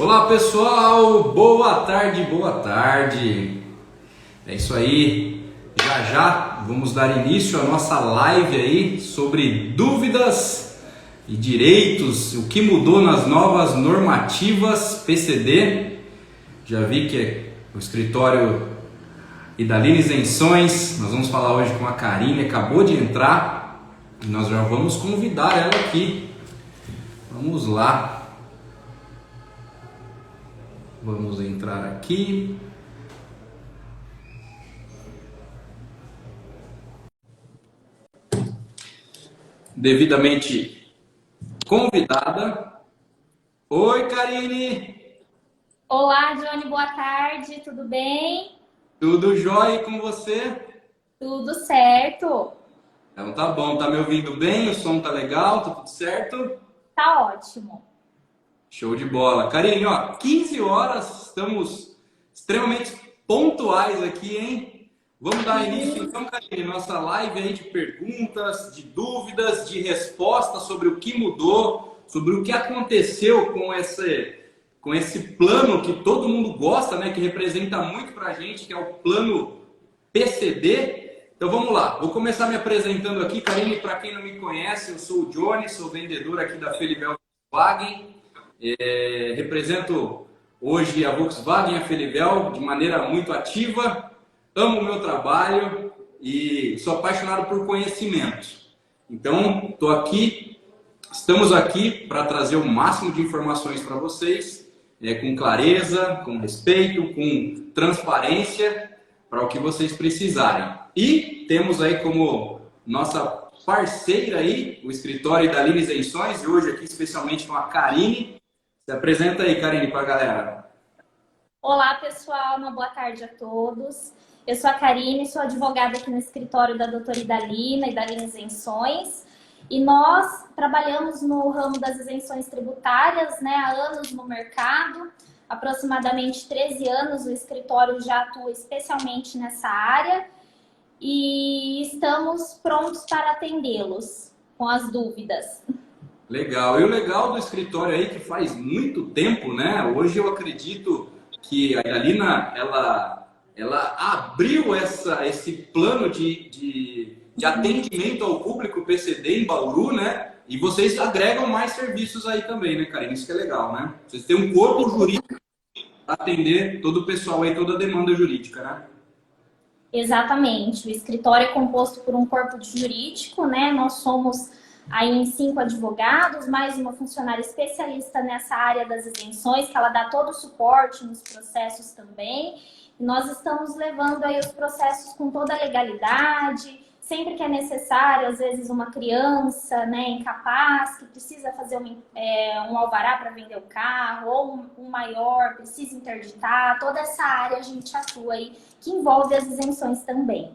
Olá pessoal, boa tarde, boa tarde. É isso aí, já já vamos dar início à nossa live aí sobre dúvidas e direitos, o que mudou nas novas normativas PCD. Já vi que o escritório Idaline Isenções, nós vamos falar hoje com a Karine, acabou de entrar e nós já vamos convidar ela aqui. Vamos lá. Vamos entrar aqui. Devidamente convidada. Oi, Karine. Olá, Johnny, boa tarde, tudo bem? Tudo jóia e com você? Tudo certo, Então tá bom, tá me ouvindo bem? O som tá legal? Tá tudo certo? tá ótimo. Show de bola. Karine, ó, 15 horas, estamos extremamente pontuais aqui, hein? Vamos dar início então, Karine, nossa live aí de perguntas, de dúvidas, de respostas sobre o que mudou, sobre o que aconteceu com esse plano que todo mundo gosta, né? Que representa muito pra gente, que é o plano PCD. Então vamos lá, vou começar me apresentando aqui, Karine, para quem não me conhece, eu sou o Johnny, sou vendedor aqui da Felivel Volkswagen. Represento hoje a Volkswagen e a Felivel de maneira muito ativa, amo o meu trabalho e sou apaixonado por conhecimento. Então, estamos aqui para trazer o máximo de informações para vocês, com clareza, com respeito, com transparência, para o que vocês precisarem. E temos aí como nossa parceira aí, o escritório Idaline Isenções, e hoje aqui especialmente com a Karine. Se apresenta aí, Karine, para a galera. Olá, pessoal, uma boa tarde a todos. Eu sou a Karine, sou advogada aqui no escritório da doutora Idalina Isenções, e nós trabalhamos no ramo das isenções tributárias, né, há anos no mercado, aproximadamente 13 anos o escritório já atua especialmente nessa área e estamos prontos para atendê-los com as dúvidas. Legal. E o legal do escritório aí que faz muito tempo, né? Hoje eu acredito que a Idalina, ela abriu esse plano de atendimento ao público PCD em Bauru, né? E vocês agregam mais serviços aí também, né, Karine? Isso que é legal, né? Vocês têm um corpo jurídico para atender todo o pessoal aí, toda a demanda jurídica, né? Exatamente. O escritório é composto por um corpo jurídico, né? Nós somos aí em 5 advogados, mais uma funcionária especialista nessa área das isenções, que ela dá todo o suporte nos processos também. E nós estamos levando aí os processos com toda a legalidade, sempre que é necessário, às vezes uma criança, né, incapaz, que precisa fazer um alvará para vender o carro, ou um maior precisa interditar, toda essa área a gente atua aí, que envolve as isenções também.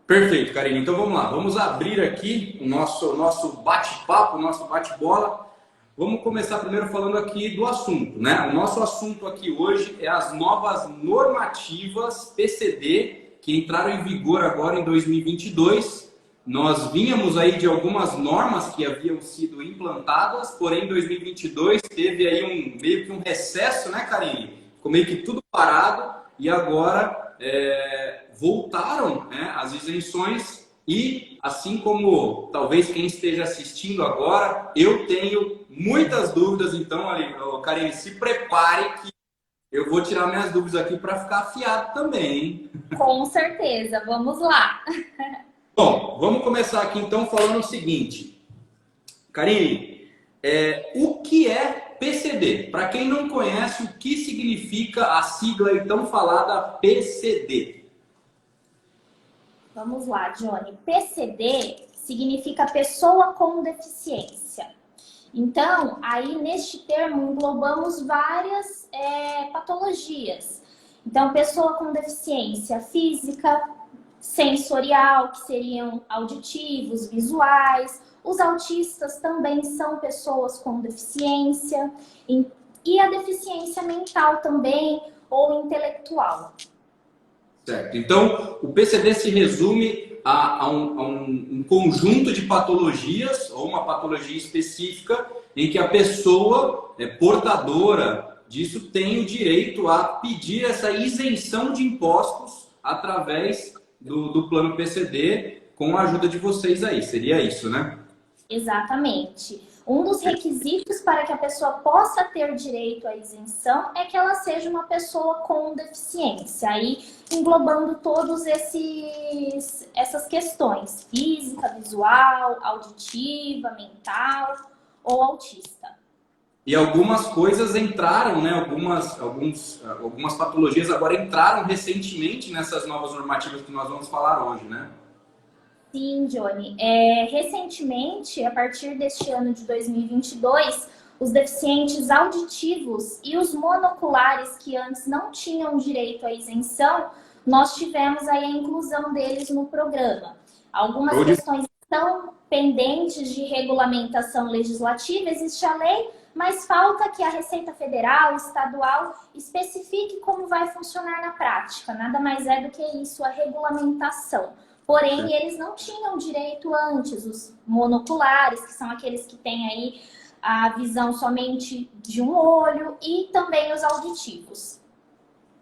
Perfeito, Karine. Então vamos lá, vamos abrir aqui o nosso bate-papo, o nosso bate-bola. Vamos começar primeiro falando aqui do assunto, né? O nosso assunto aqui hoje é as novas normativas PCD que entraram em vigor agora em 2022. Nós vínhamos aí de algumas normas que haviam sido implantadas, porém em 2022 teve aí meio que um recesso, né, Karine? Ficou meio que tudo parado e agora voltaram, né, as isenções e, assim como talvez quem esteja assistindo agora, eu tenho muitas dúvidas, então, Karine, se prepare que eu vou tirar minhas dúvidas aqui para ficar afiado também, hein? Com certeza, vamos lá. Bom, vamos começar aqui então falando o seguinte. Karine, o que é PCD? Para quem não conhece, o que significa a sigla então falada PCD? Vamos lá, Johnny. PCD significa pessoa com deficiência. Então, aí neste termo englobamos várias patologias. Então, pessoa com deficiência física, sensorial, que seriam auditivos, visuais. Os autistas também são pessoas com deficiência. E a deficiência mental também, ou intelectual. Certo. Então, o PCD se resume a um conjunto de patologias, ou uma patologia específica, em que a pessoa portadora disso tem o direito a pedir essa isenção de impostos através do plano PCD com a ajuda de vocês aí. Seria isso, né? Exatamente. Um dos requisitos para que a pessoa possa ter direito à isenção é que ela seja uma pessoa com deficiência, aí englobando todos essas questões: física, visual, auditiva, mental ou autista. E algumas coisas entraram, né? Algumas patologias agora entraram recentemente nessas novas normativas que nós vamos falar hoje, né? Sim, Johnny. Recentemente, a partir deste ano de 2022, os deficientes auditivos e os monoculares que antes não tinham direito à isenção, nós tivemos aí a inclusão deles no programa. Algumas questões estão pendentes de regulamentação legislativa, existe a lei, mas falta que a Receita Federal, estadual, especifique como vai funcionar na prática. Nada mais é do que isso, a regulamentação. Porém, eles não tinham direito antes, os monoculares, que são aqueles que têm aí a visão somente de um olho, e também os auditivos.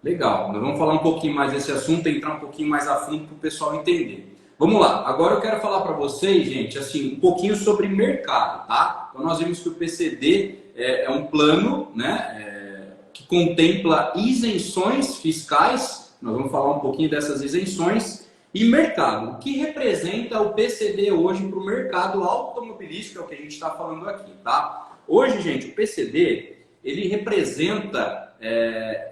Legal, nós vamos falar um pouquinho mais desse assunto, entrar um pouquinho mais a fundo para o pessoal entender. Vamos lá, agora eu quero falar para vocês, gente, assim, um pouquinho sobre mercado, tá? Então nós vimos que o PCD é um plano, né, que contempla isenções fiscais, nós vamos falar um pouquinho dessas isenções. E mercado, o que representa o PCD hoje para o mercado automobilístico, é o que a gente está falando aqui, tá? Hoje, gente, o PCD, ele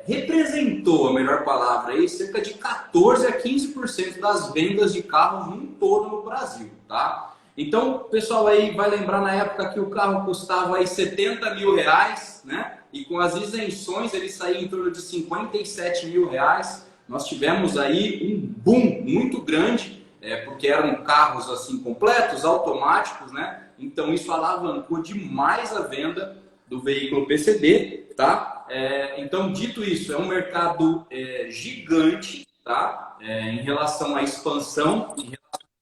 representou, a melhor palavra aí, cerca de 14 a 15% das vendas de carros num todo no Brasil, tá? Então, o pessoal aí vai lembrar na época que o carro custava aí 70 mil reais, né? E com as isenções ele saía em torno de 57 mil reais. Nós tivemos aí um boom muito grande, porque eram carros assim completos, automáticos, né? Então isso alavancou demais a venda do veículo PCD, tá? Então, dito isso, é um mercado gigante, tá? Em relação à expansão, em relação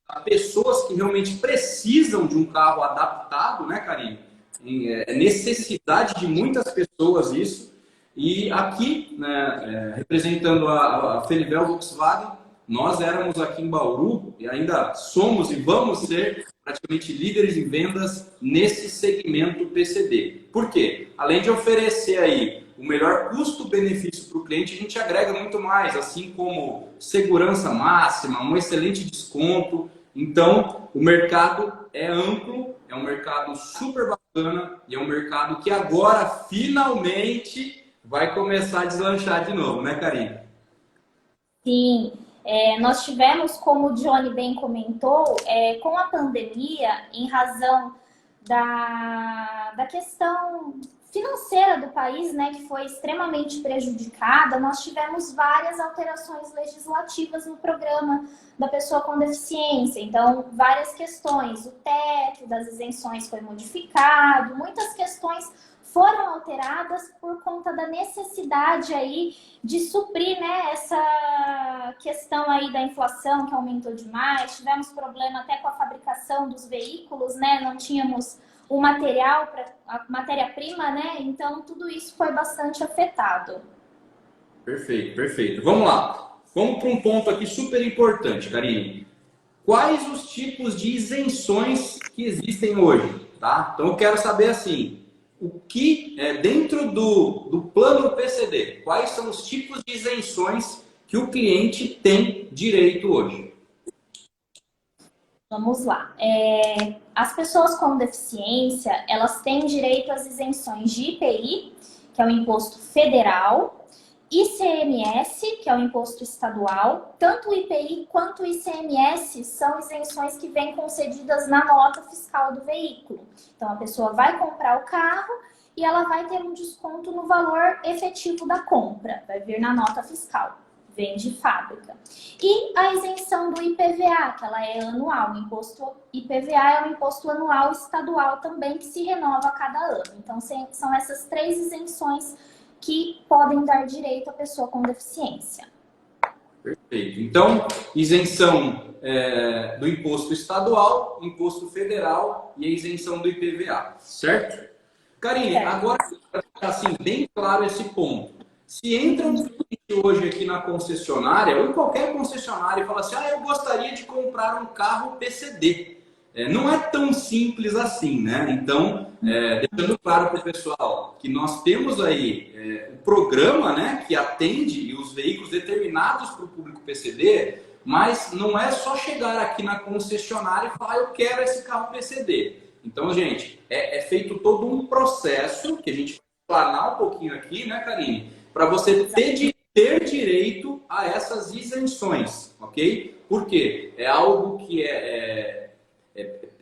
a pessoas que realmente precisam de um carro adaptado, né, Karine? É necessidade de muitas pessoas isso. E aqui, né, representando a Fenivel Volkswagen, nós éramos aqui em Bauru e ainda somos e vamos ser praticamente líderes em vendas nesse segmento PCD. Por quê? Além de oferecer aí o melhor custo-benefício para o cliente, a gente agrega muito mais, assim como segurança máxima, um excelente desconto. Então, o mercado é amplo, é um mercado super bacana e é um mercado que agora, finalmente, vai começar a deslanchar de novo, né, Karine? Sim, nós tivemos, como o Johnny bem comentou, com a pandemia, em razão da questão financeira do país, né, que foi extremamente prejudicada, nós tivemos várias alterações legislativas no programa da pessoa com deficiência. Então, várias questões, o teto das isenções foi modificado, muitas questões foram alteradas por conta da necessidade aí de suprir, né, essa questão aí da inflação que aumentou demais. Tivemos problema até com a fabricação dos veículos, né? Não tínhamos o material, a matéria-prima, né? Então tudo isso foi bastante afetado. Perfeito, perfeito. Vamos lá. Vamos para um ponto aqui super importante, Karine. Quais os tipos de isenções que existem hoje, tá? Então eu quero saber assim, o que é dentro do plano PCD, quais são os tipos de isenções que o cliente tem direito hoje? Vamos lá. As pessoas com deficiência, elas têm direito às isenções de IPI, que é o imposto federal, ICMS, que é o imposto estadual. Tanto o IPI quanto o ICMS são isenções que vêm concedidas na nota fiscal do veículo. Então, a pessoa vai comprar o carro e ela vai ter um desconto no valor efetivo da compra. Vai vir na nota fiscal, vem de fábrica. E a isenção do IPVA, que ela é anual. O imposto IPVA é um imposto anual estadual também, que se renova a cada ano. Então, são essas três isenções que podem dar direito à pessoa com deficiência. Perfeito. Então, isenção do imposto estadual, imposto federal e a isenção do IPVA, certo? Karine, agora está assim, bem claro esse ponto. Se entra um cliente hoje aqui na concessionária, ou em qualquer concessionária, e fala assim, eu gostaria de comprar um carro PCD. Não é tão simples assim, né? Então, deixando claro para o pessoal que nós temos aí o programa, né, que atende os veículos determinados para o público PCD, mas não é só chegar aqui na concessionária e falar, eu quero esse carro PCD. Então, gente, é feito todo um processo que a gente vai explanar um pouquinho aqui, né, Karine? Para você ter direito a essas isenções, ok? Porque é algo que é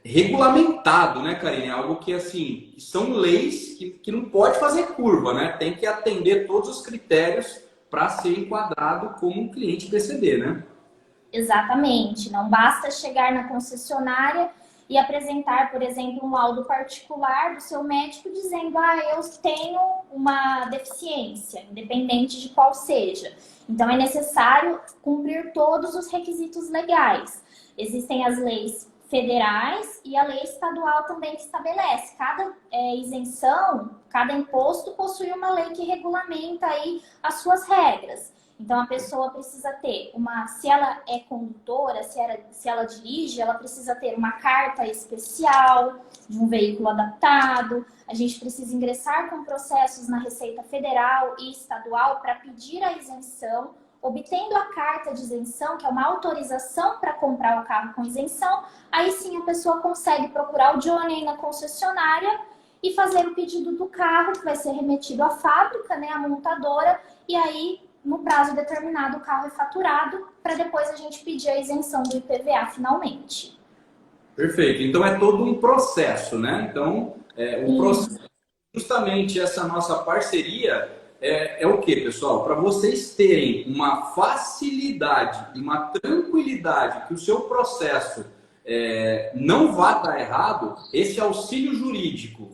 regulamentado, né, Karine? É algo que, assim, são leis que não pode fazer curva, né? Tem que atender todos os critérios para ser enquadrado como um cliente PCD, né? Exatamente. Não basta chegar na concessionária e apresentar, por exemplo, um laudo particular do seu médico dizendo eu tenho uma deficiência, independente de qual seja. Então, é necessário cumprir todos os requisitos legais. Existem as leis federais e a lei estadual também que estabelece. Cada isenção, cada imposto possui uma lei que regulamenta aí as suas regras. Então, a pessoa precisa ter se ela é condutora, se ela dirige, ela precisa ter uma carta especial de um veículo adaptado. A gente precisa ingressar com processos na Receita Federal e Estadual para pedir a isenção. Obtendo a carta de isenção, que é uma autorização para comprar o carro com isenção, aí sim a pessoa consegue procurar o Johnny aí na concessionária e fazer o pedido do carro, que vai ser remetido à fábrica, né, à montadora, e aí no prazo determinado, o carro é faturado para depois a gente pedir a isenção do IPVA finalmente. Perfeito. Então, é todo um processo, né? Então, o processo, justamente essa nossa parceria é o quê, pessoal? Para vocês terem uma facilidade e uma tranquilidade que o seu processo não vá dar errado, esse auxílio jurídico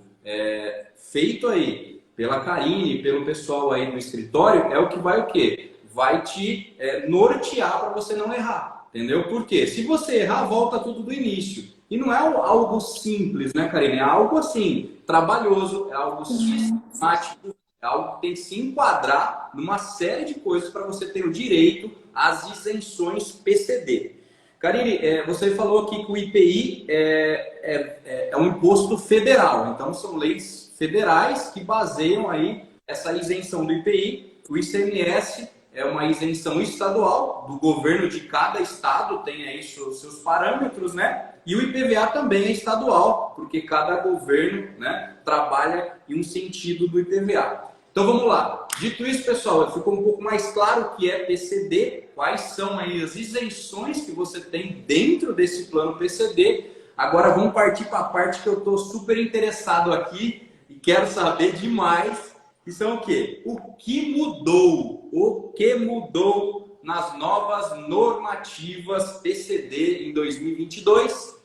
feito aí pela Karine, pelo pessoal aí do escritório, é o que vai o quê? Vai te nortear para você não errar, entendeu? Porque se você errar, volta tudo do início. E não é algo simples, né, Karine? É algo assim, trabalhoso, é algo sistemático, é algo que tem que se enquadrar numa série de coisas para você ter o direito às isenções PCD. Karine, você falou aqui que o IPI é um imposto federal, então são leis federais que baseiam aí essa isenção do IPI. O ICMS é uma isenção estadual, do governo de cada estado tem aí seus parâmetros, né? E o IPVA também é estadual, porque cada governo, né, trabalha em um sentido do IPVA. Então vamos lá. Dito isso, pessoal, ficou um pouco mais claro o que é PCD, quais são aí as isenções que você tem dentro desse plano PCD. Agora vamos partir para a parte que eu estou super interessado aqui e quero saber demais, que são o quê? O que mudou? O que mudou nas novas normativas PCD em 2022?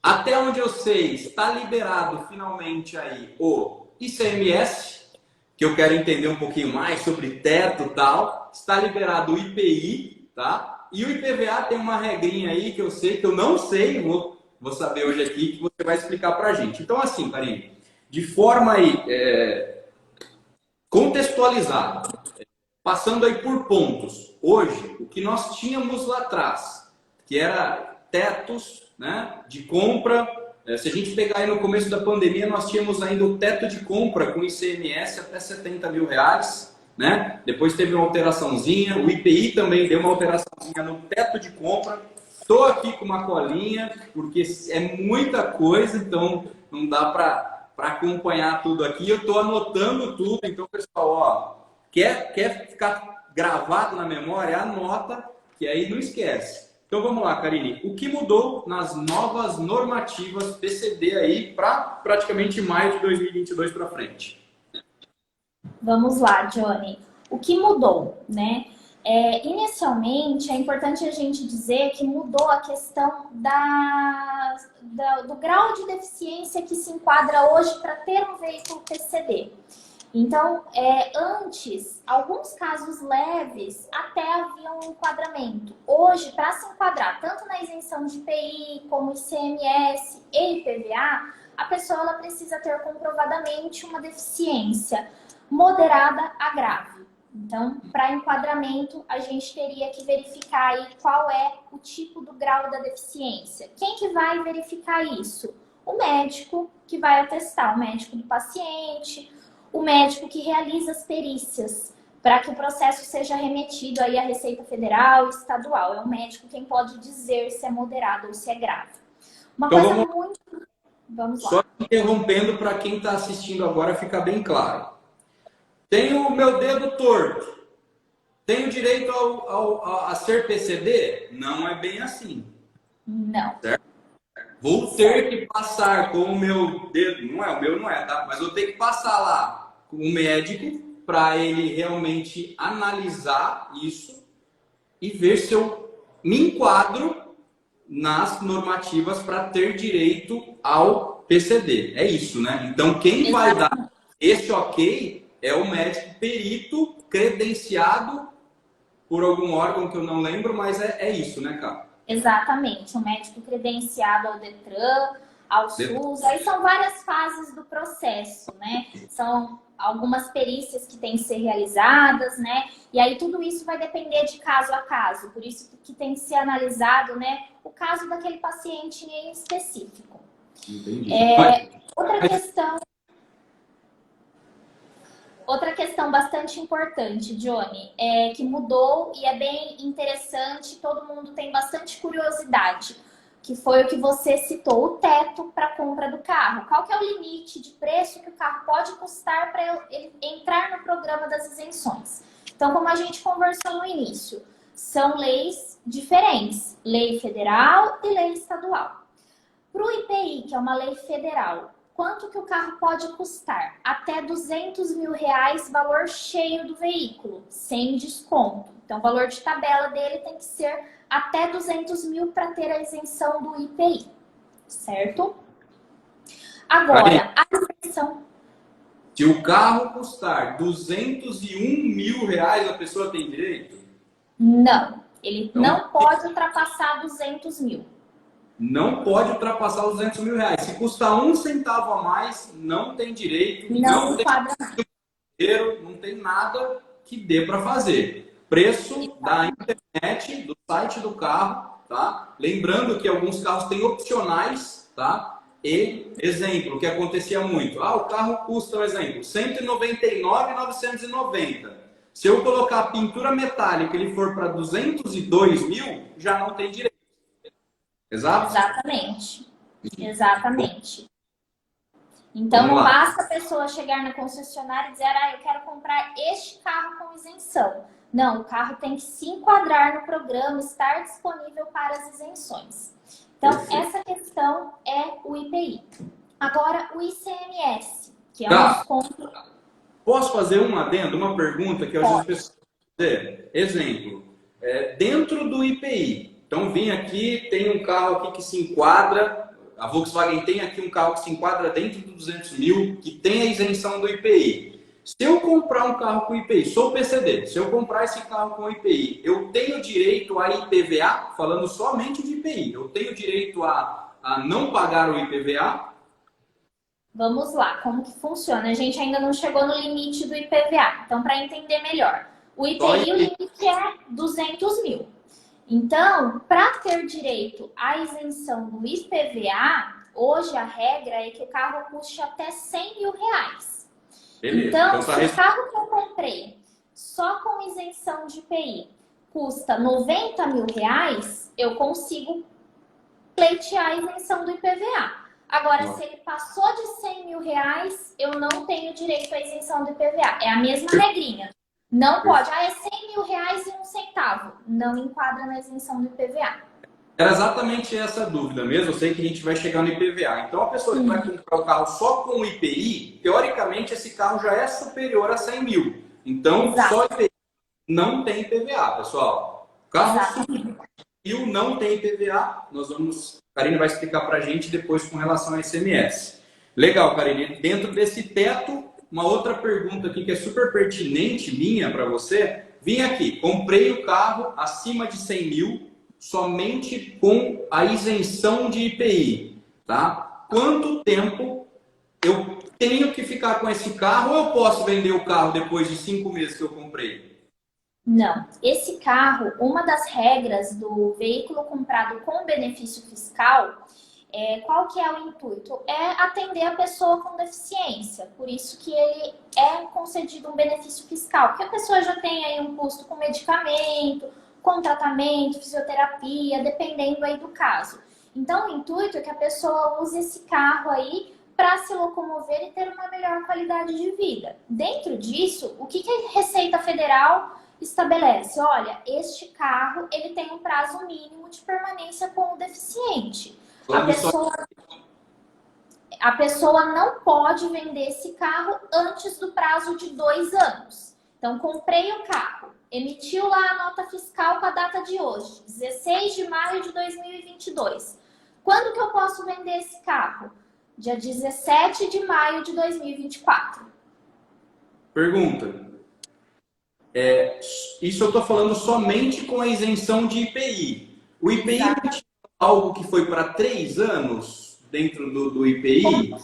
Até onde eu sei, está liberado finalmente aí o ICMS, que eu quero entender um pouquinho mais sobre teto e tal. Está liberado o IPI, tá? E o IPVA tem uma regrinha aí que eu sei, que eu não sei, vou saber hoje aqui, que você vai explicar pra gente. Então assim, Karine, de forma aí contextualizada, passando aí por pontos. Hoje, o que nós tínhamos lá atrás, que era tetos, né, de compra. Se a gente pegar aí no começo da pandemia, nós tínhamos ainda o teto de compra com ICMS até R$70 mil, né? Depois teve uma alteraçãozinha, o IPI também deu uma alteraçãozinha no teto de compra. Estou aqui com uma colinha, porque é muita coisa, então não dá para acompanhar tudo aqui. Eu estou anotando tudo, então, pessoal, quer ficar gravado na memória, anota, que aí não esquece. Então vamos lá, Karine. O que mudou nas novas normativas PCD aí para praticamente maio de 2022 para frente? Vamos lá, Johnny. O que mudou, né? Inicialmente, é importante a gente dizer que mudou a questão do grau de deficiência que se enquadra hoje para ter um veículo PCD. Então, antes, alguns casos leves até haviam um enquadramento. Hoje, para se enquadrar tanto na isenção de IPI, como ICMS e IPVA, a pessoa ela precisa ter comprovadamente uma deficiência moderada a grave. Então, para enquadramento, a gente teria que verificar aí qual é o tipo do grau da deficiência. Quem que vai verificar isso? O médico que vai atestar, o médico do paciente, o médico que realiza as perícias, para que o processo seja remetido aí à Receita Federal e Estadual. É o médico quem pode dizer se é moderado ou se é grave. Uma Então, coisa muito... Vamos lá. Só interrompendo para quem está assistindo agora ficar bem claro. Tenho o meu dedo torto. Tenho direito a ser PCD? Não é bem assim. Não. Certo? Vou ter que passar com o meu dedo, não é, o meu não é, tá? Mas vou ter que passar lá com o médico para ele realmente analisar isso e ver se eu me enquadro nas normativas para ter direito ao PCD. É isso, né? Então, quem vai dar esse ok é o médico perito credenciado por algum órgão que eu não lembro, mas é isso, né, cara? Exatamente, um médico credenciado ao Detran, ao SUS, aí são várias fases do processo, né? São algumas perícias que têm que ser realizadas, né? E aí tudo isso vai depender de caso a caso, por isso que tem que ser analisado, né, o caso daquele paciente em específico. Entendi. Outra questão bastante importante, Johnny, é que mudou e é bem interessante, todo mundo tem bastante curiosidade, que foi o que você citou, o teto para a compra do carro. Qual que é o limite de preço que o carro pode custar para ele entrar no programa das isenções? Então, como a gente conversou no início, são leis diferentes, lei federal e lei estadual. Para o IPI, que é uma lei federal, quanto que o carro pode custar? Até R$200 mil, valor cheio do veículo, sem desconto. Então, o valor de tabela dele tem que ser até 200 mil para ter a isenção do IPI, certo? Agora, a isenção... Se o carro custar R$201 mil, a pessoa tem direito? Não, ele Então, não pode ultrapassar 200 mil. Não pode ultrapassar os R$200 mil. Se custar um centavo a mais, não tem direito, Não tem enquadra. dinheiro, não tem nada que dê para fazer. Preço da internet, do site do carro, tá? Lembrando que alguns carros têm opcionais, tá? E, exemplo, que acontecia muito. O carro custa, um exemplo, R$199.990. Se eu colocar a pintura metálica e ele for para 202 mil, já não tem direito. Exato? Exatamente. Então, não basta a pessoa chegar na concessionária e dizer, eu quero comprar este carro com isenção. Não, o carro tem que se enquadrar no programa, estar disponível para as isenções. Então, essa questão é o IPI. Agora, o ICMS, que é um desconto... Posso fazer um adendo, uma pergunta que às vezes as pessoas fazer? Exemplo, dentro do IPI, então vim aqui, tem um carro aqui que se enquadra, a Volkswagen tem aqui um carro que se enquadra dentro dos 200 mil, que tem a isenção do IPI. Se eu comprar um carro com IPI, sou PCD, se eu comprar esse carro com IPI, eu tenho direito a IPVA, falando somente de IPI, eu tenho direito a não pagar o IPVA? Vamos lá, como que funciona? A gente ainda não chegou no limite do IPVA, então para entender melhor. O IPI, o limite é 200 mil. Então, para ter direito à isenção do IPVA, hoje a regra é que o carro custe até R$100 mil. Beleza. Então, se o carro que eu comprei só com isenção de IPI custa R$90 mil, eu consigo pleitear a isenção do IPVA. Agora, se ele passou de R$100 mil, eu não tenho direito à isenção do IPVA. É a mesma regrinha. Não pode. É R$100 mil e um centavo. Não enquadra na isenção do IPVA. Era exatamente essa dúvida mesmo. Eu sei que a gente vai chegar no IPVA. Então, a pessoa que vai comprar o carro só com o IPI, teoricamente, esse carro já é superior a 100 mil. Então, só IPI não tem IPVA, pessoal. Carro superior não tem IPVA. A Karine vai explicar para a gente depois com relação ao ICMS. Legal, Karine. Dentro desse teto, uma outra pergunta aqui que é super pertinente minha para você. Vim aqui, comprei o carro acima de 100 mil, somente com a isenção de IPI, tá? quanto tempo eu tenho que ficar com esse carro ou eu posso vender o carro depois de 5 meses que eu comprei? Não. Esse carro, uma das regras do veículo comprado com benefício fiscal, qual que é o intuito? É atender a pessoa com deficiência. Por isso que ele é concedido um benefício fiscal. Porque a pessoa já tem aí um custo com medicamento, com tratamento, fisioterapia, dependendo aí do caso. Então, o intuito é que a pessoa use esse carro aí para se locomover e ter uma melhor qualidade de vida. Dentro disso, o que a Receita Federal estabelece? Olha, este carro ele tem um prazo mínimo de permanência com o deficiente. A pessoa não pode vender esse carro antes do prazo de 2 anos. Então, comprei o carro, emitiu lá a nota fiscal com a data de hoje, 16 de maio de 2022. Quando que eu posso vender esse carro? Dia 17 de maio de 2024. Pergunta. Isso eu estou falando somente com a isenção de IPI. O IPI não tinha algo que foi para 3 anos dentro do IPI?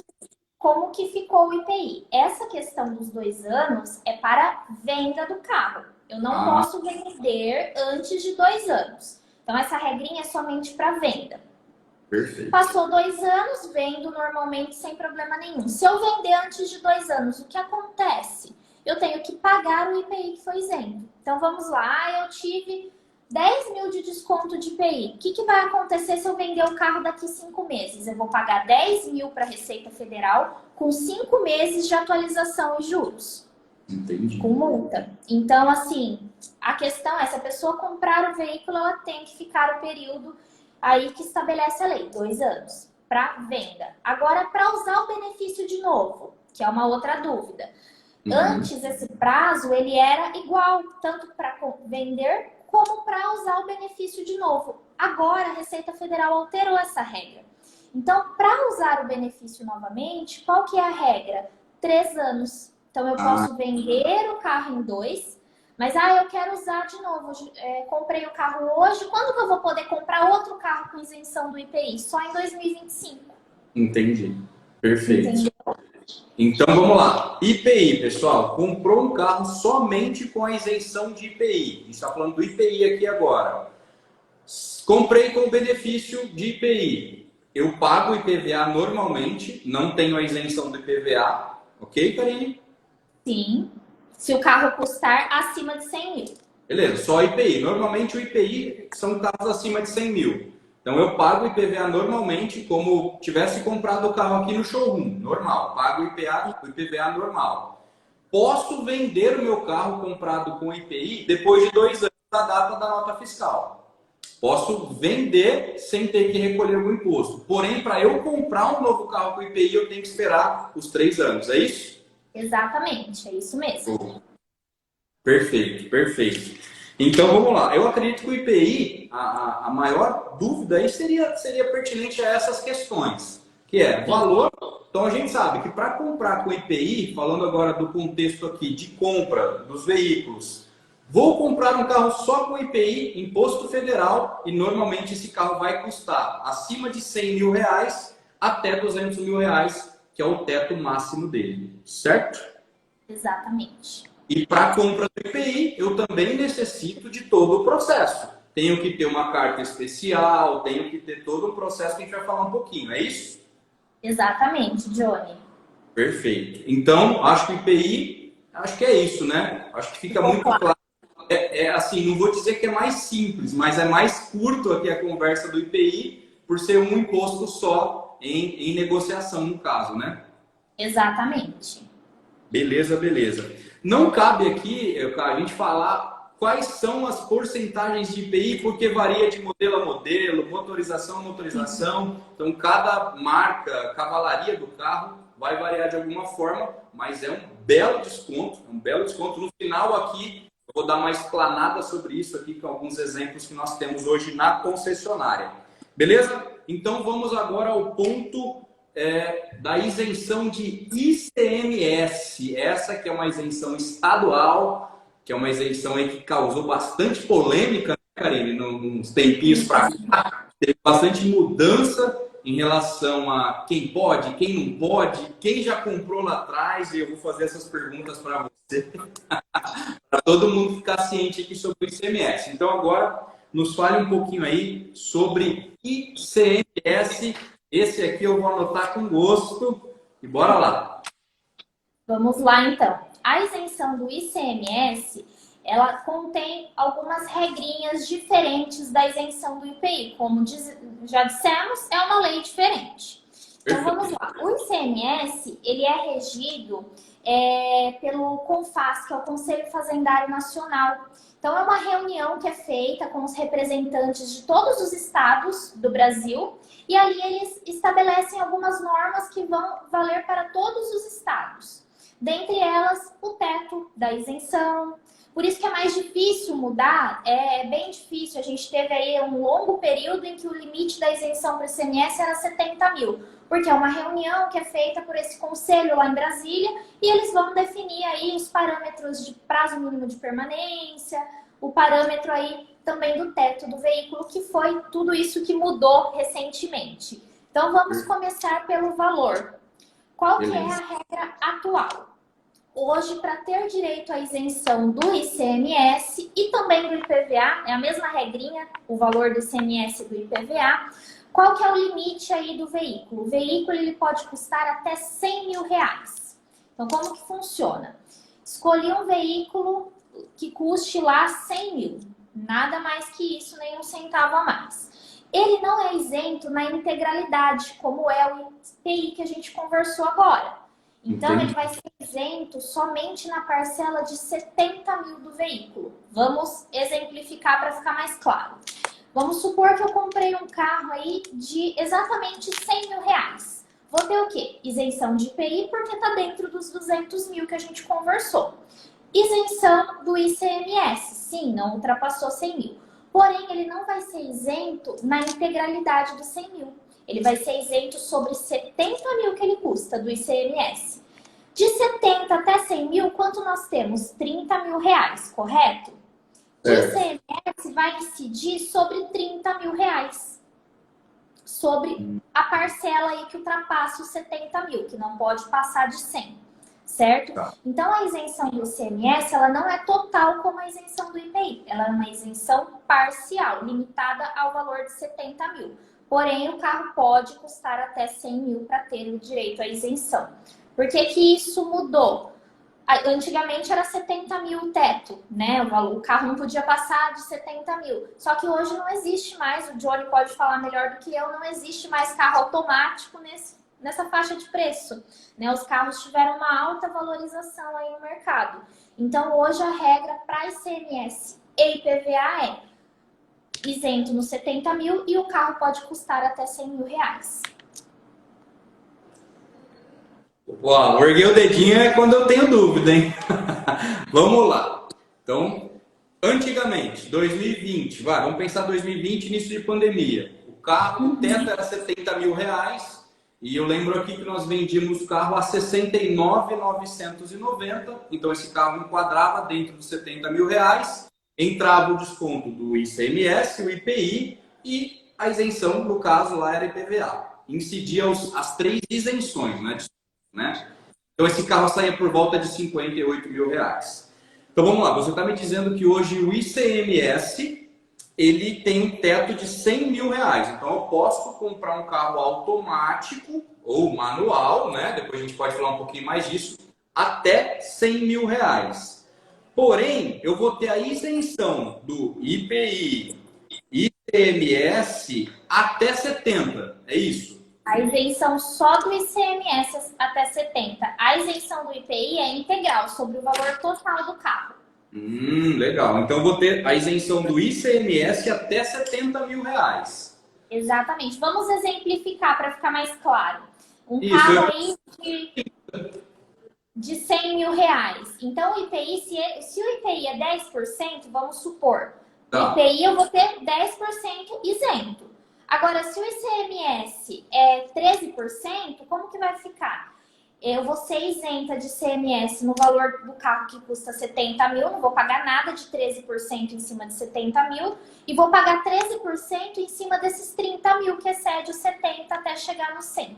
Como que ficou o IPI? Essa questão dos 2 anos é para venda do carro. Eu não posso vender antes de 2 anos. Então, essa regrinha é somente para venda. Perfeito. Passou 2 anos, vendo normalmente sem problema nenhum. Se eu vender antes de 2 anos, o que acontece? Eu tenho que pagar o IPI que foi isento. Então, vamos lá, eu tive 10 mil de desconto de IPI. O que vai acontecer se eu vender o carro daqui 5 meses? Eu vou pagar 10 mil para a Receita Federal com 5 meses de atualização e juros. Entendi. Com multa. Então, assim, a questão é, se a pessoa comprar o veículo, ela tem que ficar o período aí que estabelece a lei, 2 anos, para venda. Agora, para usar o benefício de novo, que é uma outra dúvida. Antes, esse prazo, ele era igual, tanto para vender como para usar o benefício de novo. Agora, a Receita Federal alterou essa regra. Então, para usar o benefício novamente, qual que é a regra? 3 anos. Então, eu posso vender o carro em 2, mas eu quero usar de novo. Comprei o carro hoje, quando que eu vou poder comprar outro carro com isenção do IPI? Só em 2025. Entendi. Perfeito. Entendeu? Então, vamos lá. IPI, pessoal. Comprou um carro somente com a isenção de IPI. A gente está falando do IPI aqui agora. Comprei com o benefício de IPI. Eu pago o IPVA normalmente, não tenho a isenção do IPVA. Ok, Karine? Sim. Se o carro custar acima de 100 mil. Beleza, só IPI. Normalmente o IPI são carros acima de 100 mil. Então eu pago o IPVA normalmente, como tivesse comprado o carro aqui no showroom, normal. Pago o IPVA normal. Posso vender o meu carro comprado com IPI depois de 2 anos da data da nota fiscal. Posso vender sem ter que recolher o imposto. Porém, para eu comprar um novo carro com IPI, eu tenho que esperar os 3 anos. É isso? Exatamente, é isso mesmo. Perfeito, perfeito. Então vamos lá. Eu acredito que o IPI, a maior dúvida aí seria pertinente a essas questões, que é valor. Então a gente sabe que para comprar com IPI, falando agora do contexto aqui de compra dos veículos, vou comprar um carro só com IPI, imposto federal, e normalmente esse carro vai custar acima de 100 mil reais até 200 mil reais, que é o teto máximo dele, certo? Exatamente. E para a compra do IPI, eu também necessito de todo o processo. Tenho que ter uma carta especial, tenho que ter todo um processo que a gente vai falar um pouquinho, é isso? Exatamente, Johnny. Perfeito. Então, acho que o IPI, acho que é isso, né? Acho que fica muito claro. Assim, não vou dizer que é mais simples, mas é mais curto aqui a conversa do IPI, por ser um imposto só em negociação, no caso, né? Exatamente. Beleza, beleza. Não cabe aqui a gente falar quais são as porcentagens de IPI, porque varia de modelo a modelo, motorização a motorização. Então, cada marca, cavalaria do carro vai variar de alguma forma, mas é um belo desconto. No final aqui, eu vou dar uma explanada sobre isso aqui com alguns exemplos que nós temos hoje na concessionária. Beleza? Então, vamos agora ao ponto da isenção de ICMS, essa que é uma isenção estadual, que é uma isenção aí que causou bastante polêmica, né, Karine, nos tempinhos para cá, teve bastante mudança em relação a quem pode, quem não pode, quem já comprou lá atrás, e eu vou fazer essas perguntas para você, para todo mundo ficar ciente aqui sobre o ICMS. Então, agora, nos fale um pouquinho aí sobre ICMS. Esse aqui eu vou anotar com gosto e bora lá. Vamos lá, então. A isenção do ICMS, ela contém algumas regrinhas diferentes da isenção do IPI. Como já dissemos, é uma lei diferente. Então, vamos lá. O ICMS, ele é regido pelo CONFAS, que é o Conselho Fazendário Nacional. Então, é uma reunião que é feita com os representantes de todos os estados do Brasil e ali eles estabelecem algumas normas que vão valer para todos os estados. Dentre elas, o teto da isenção. Por isso que é mais difícil mudar, é bem difícil. A gente teve aí um longo período em que o limite da isenção para o ICMS era 70 mil. Porque é uma reunião que é feita por esse conselho lá em Brasília e eles vão definir aí os parâmetros de prazo mínimo de permanência, o parâmetro aí também do teto do veículo, que foi tudo isso que mudou recentemente. Então vamos começar pelo valor. Qual que é a regra atual? Hoje, para ter direito à isenção do ICMS e também do IPVA, é a mesma regrinha, o valor do ICMS e do IPVA, qual que é o limite aí do veículo? O veículo ele pode custar até 100 mil reais. Então, como que funciona? Escolhi um veículo que custe lá 100 mil, nada mais que isso, nem um centavo a mais. Ele não é isento na integralidade, como é o IPI que a gente conversou agora. Então, ele vai ser isento somente na parcela de 70 mil do veículo. Vamos exemplificar para ficar mais claro. Vamos supor que eu comprei um carro aí de exatamente 100 mil reais. Vou ter o quê? Isenção de IPI porque está dentro dos 200 mil que a gente conversou. Isenção do ICMS, sim, não ultrapassou 100 mil. Porém, ele não vai ser isento na integralidade dos 100 mil. Ele vai ser isento sobre 70 mil que ele custa do ICMS. De 70 até 100 mil, quanto nós temos? 30 mil reais, correto? O ICMS vai incidir sobre 30 mil reais. Sobre a parcela aí que ultrapassa os 70 mil, que não pode passar de 100. Certo? Tá. Então, a isenção do ICMS, ela não é total como a isenção do IPI. Ela é uma isenção parcial, limitada ao valor de 70 mil. Porém, o carro pode custar até 100 mil para ter o direito à isenção. Por que que isso mudou? Antigamente era 70 mil o teto, né? O carro não podia passar de 70 mil. Só que hoje não existe mais, o Johnny pode falar melhor do que eu, não existe mais carro automático nessa faixa de preço. Né? Os carros tiveram uma alta valorização aí no mercado. Então, hoje a regra para ICMS e IPVA é isento nos 70 mil e o carro pode custar até 100 mil reais. Uau, erguei o dedinho é quando eu tenho dúvida, hein? Vamos lá. Então, antigamente, 2020, vamos pensar 2020, início de pandemia. O carro, o teto era 70 mil reais e eu lembro aqui que nós vendíamos o carro a 69.990. Então, esse carro enquadrava dentro dos 70 mil reais. Entrava o desconto do ICMS, o IPI e a isenção, no caso lá era IPVA. Incidia as três isenções, né? Então esse carro saía por volta de 58 mil reais. Então vamos lá, você está me dizendo que hoje o ICMS ele tem um teto de 100 mil reais. Então eu posso comprar um carro automático ou manual, né? Depois a gente pode falar um pouquinho mais disso, até 100 mil reais. Porém, eu vou ter a isenção do IPI e ICMS até 70, é isso? A isenção só do ICMS até 70. A isenção do IPI é integral, sobre o valor total do carro. Legal. Então, eu vou ter a isenção do ICMS até 70 mil reais. Exatamente. Vamos exemplificar para ficar mais claro. Um carro aí de 100 mil reais. Então, o IPI, se o IPI é 10%, vamos supor, o IPI eu vou ter 10% isento. Agora, se o ICMS é 13%, como que vai ficar? eu vou ser isenta de CMS no valor do carro que custa 70 mil, não vou pagar nada de 13% em cima de 70 mil e vou pagar 13% em cima desses 30 mil que excede os 70 até chegar no 100.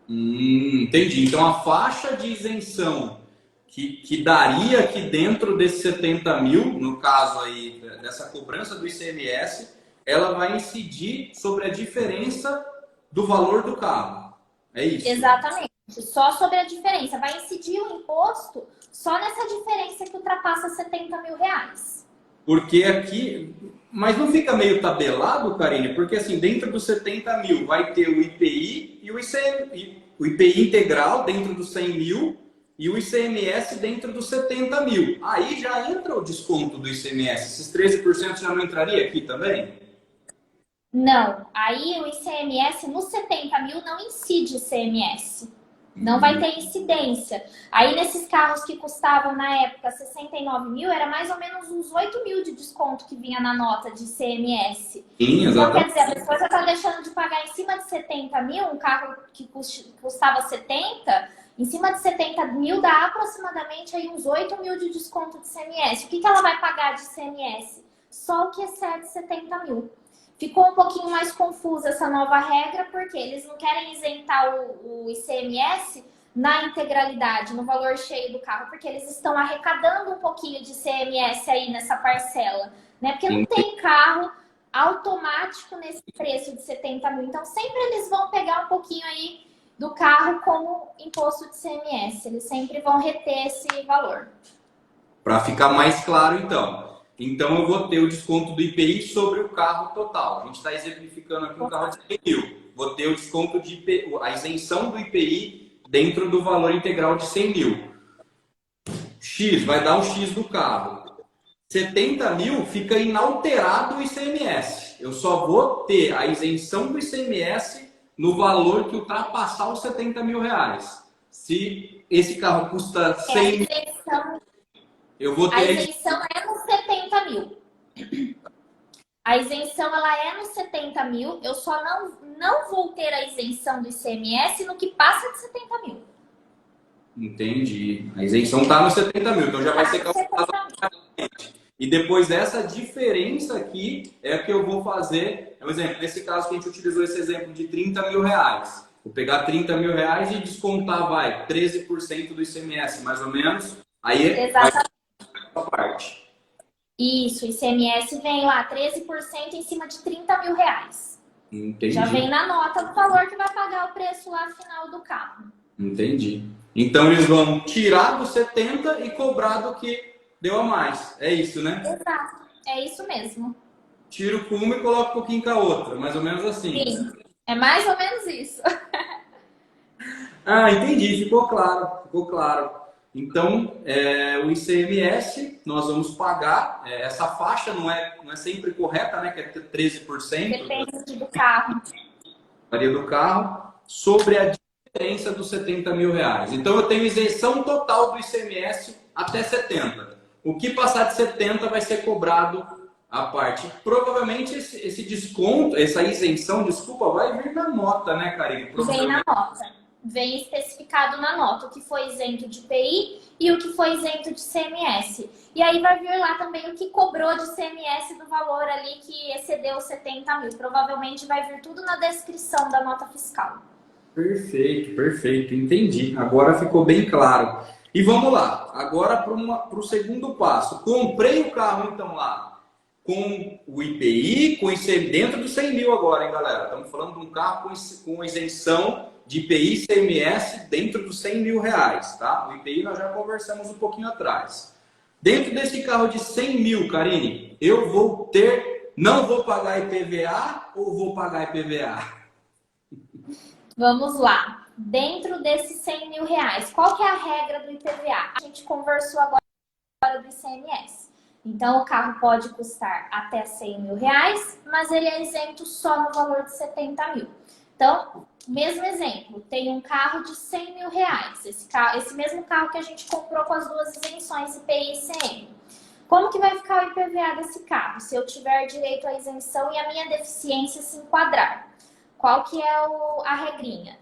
Entendi. Então a faixa de isenção que daria aqui dentro desses 70 mil, no caso aí dessa cobrança do ICMS, ela vai incidir sobre a diferença do valor do carro. É isso? Exatamente. Só sobre a diferença. Vai incidir o imposto só nessa diferença que ultrapassa 70 mil reais. Porque aqui... Mas não fica meio tabelado, Karine? Porque assim, dentro dos 70 mil vai ter o IPI e o ICMS. O IPI integral dentro dos 100 mil e o ICMS dentro dos 70 mil. Aí já entra o desconto do ICMS. Esses 13% já não entraria aqui também? Não. Aí o ICMS nos 70 mil não incide ICMS. Não vai ter incidência. Aí nesses carros que custavam na época 69 mil, era mais ou menos uns 8 mil de desconto que vinha na nota de ICMS. Sim, então quer dizer, a pessoa já está deixando de pagar em cima de 70 mil, um carro que custava 70, em cima de 70 mil dá aproximadamente aí uns 8 mil de desconto de ICMS. O que ela vai pagar de ICMS? Só o que excede 70 mil. Ficou um pouquinho mais confusa essa nova regra, porque eles não querem isentar o ICMS na integralidade, no valor cheio do carro, porque eles estão arrecadando um pouquinho de ICMS aí nessa parcela, né? Porque não tem carro automático nesse preço de 70 mil. Então, sempre eles vão pegar um pouquinho aí do carro como imposto de ICMS. Eles sempre vão reter esse valor. Para ficar mais claro, então. Então, eu vou ter o desconto do IPI sobre o carro total. A gente está exemplificando aqui um carro de 100 mil. Vou ter o desconto de IPI, a isenção do IPI dentro do valor integral de 100 mil. X, vai dar o X do carro. 70 mil fica inalterado o ICMS. Eu só vou ter a isenção do ICMS no valor que ultrapassar os 70 mil reais. Se esse carro custa 100 mil... Eu vou ter a isenção é nos 70 mil. A isenção ela é nos 70 mil. Eu só não vou ter a isenção do ICMS no que passa de 70 mil. Entendi. A isenção está nos 70 mil, então já vai ser calculado. E depois dessa diferença aqui é que eu vou fazer, por exemplo, nesse caso que a gente utilizou esse exemplo de 30 mil reais. Vou pegar 30 mil reais e descontar, 13% do ICMS, mais ou menos. Aí exatamente. Vai parte. Isso, o ICMS vem lá 13% em cima de 30 mil reais. Entendi. Já vem na nota do valor que vai pagar o preço lá final do carro. Entendi. Então eles vão tirar do 70 e cobrar do que deu a mais. É isso, né? Exato. É isso mesmo. Tiro com uma e coloco um pouquinho com a outra. Mais ou menos assim. Sim. É mais ou menos isso. Entendi. Ficou claro. Ficou claro. Então, o ICMS, nós vamos pagar. Essa faixa não é sempre correta, né? Que é 13%. Depende do carro. Varia do carro. Sobre a diferença dos 70 mil reais. Então, eu tenho isenção total do ICMS até 70. O que passar de 70 vai ser cobrado a parte. Provavelmente esse desconto, essa isenção, vai vir na nota, né, Karine? Vem na nota. Vem especificado na nota o que foi isento de IPI e o que foi isento de CMS. E aí vai vir lá também o que cobrou de CMS do valor ali que excedeu 70 mil. Provavelmente vai vir tudo na descrição da nota fiscal. Perfeito, perfeito. Entendi. Agora ficou bem claro. E vamos lá. Agora para o segundo passo. Comprei o carro, então, lá com o IPI, com ICMS, dentro dos 100 mil agora, hein, galera? Estamos falando de um carro com isenção de IPI e ICMS dentro dos 100 mil reais, tá? O IPI nós já conversamos um pouquinho atrás. Dentro desse carro de 100 mil, Karine, eu não vou pagar IPVA ou vou pagar IPVA? Vamos lá. Dentro desses 100 mil reais, qual que é a regra do IPVA? A gente conversou agora do ICMS. Então, o carro pode custar até 100 mil reais, mas ele é isento só no valor de 70 mil. Então, mesmo exemplo, tem um carro de 100 mil reais. Esse mesmo carro que a gente comprou com as duas isenções IPI e ICM. Como que vai ficar o IPVA desse carro? Se eu tiver direito à isenção e a minha deficiência se enquadrar. Qual que é a regrinha?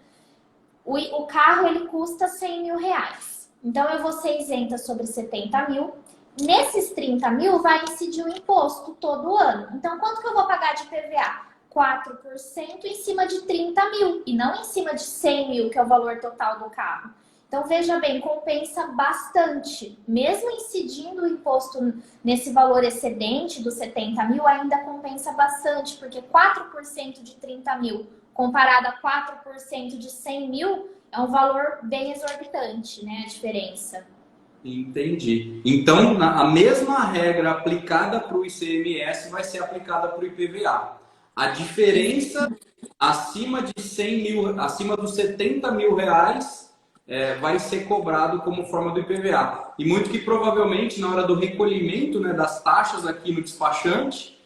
O carro, ele custa 100 mil reais. Então, eu vou ser isenta sobre 70 mil. Nesses 30 mil, vai incidir o imposto todo ano. Então, quanto que eu vou pagar de IPVA? 4% em cima de 30 mil e não em cima de 100 mil, que é o valor total do carro. Então, veja bem, compensa bastante. Mesmo incidindo o imposto nesse valor excedente dos 70 mil, ainda compensa bastante, porque 4% de 30 mil comparado a 4% de 100 mil é um valor bem exorbitante, né? A diferença. Entendi. Então, a mesma regra aplicada para o ICMS vai ser aplicada para o IPVA. A diferença acima de 100 mil, acima dos 70 mil reais, vai ser cobrado como forma do IPVA. E muito que provavelmente na hora do recolhimento, né, das taxas aqui no despachante,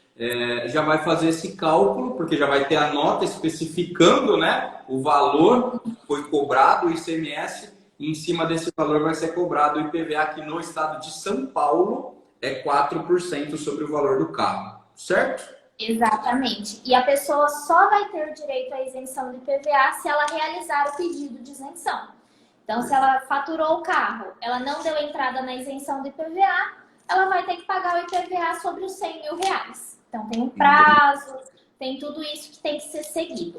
já vai fazer esse cálculo, porque já vai ter a nota especificando, né, o valor que foi cobrado, o ICMS, e em cima desse valor vai ser cobrado o IPVA, que no estado de São Paulo é 4% sobre o valor do carro, certo? Exatamente. E a pessoa só vai ter o direito à isenção do IPVA se ela realizar o pedido de isenção. Então, se ela faturou o carro, ela não deu entrada na isenção do IPVA, ela vai ter que pagar o IPVA sobre os 100 mil reais. Então, tem um prazo, tem tudo isso que tem que ser seguido.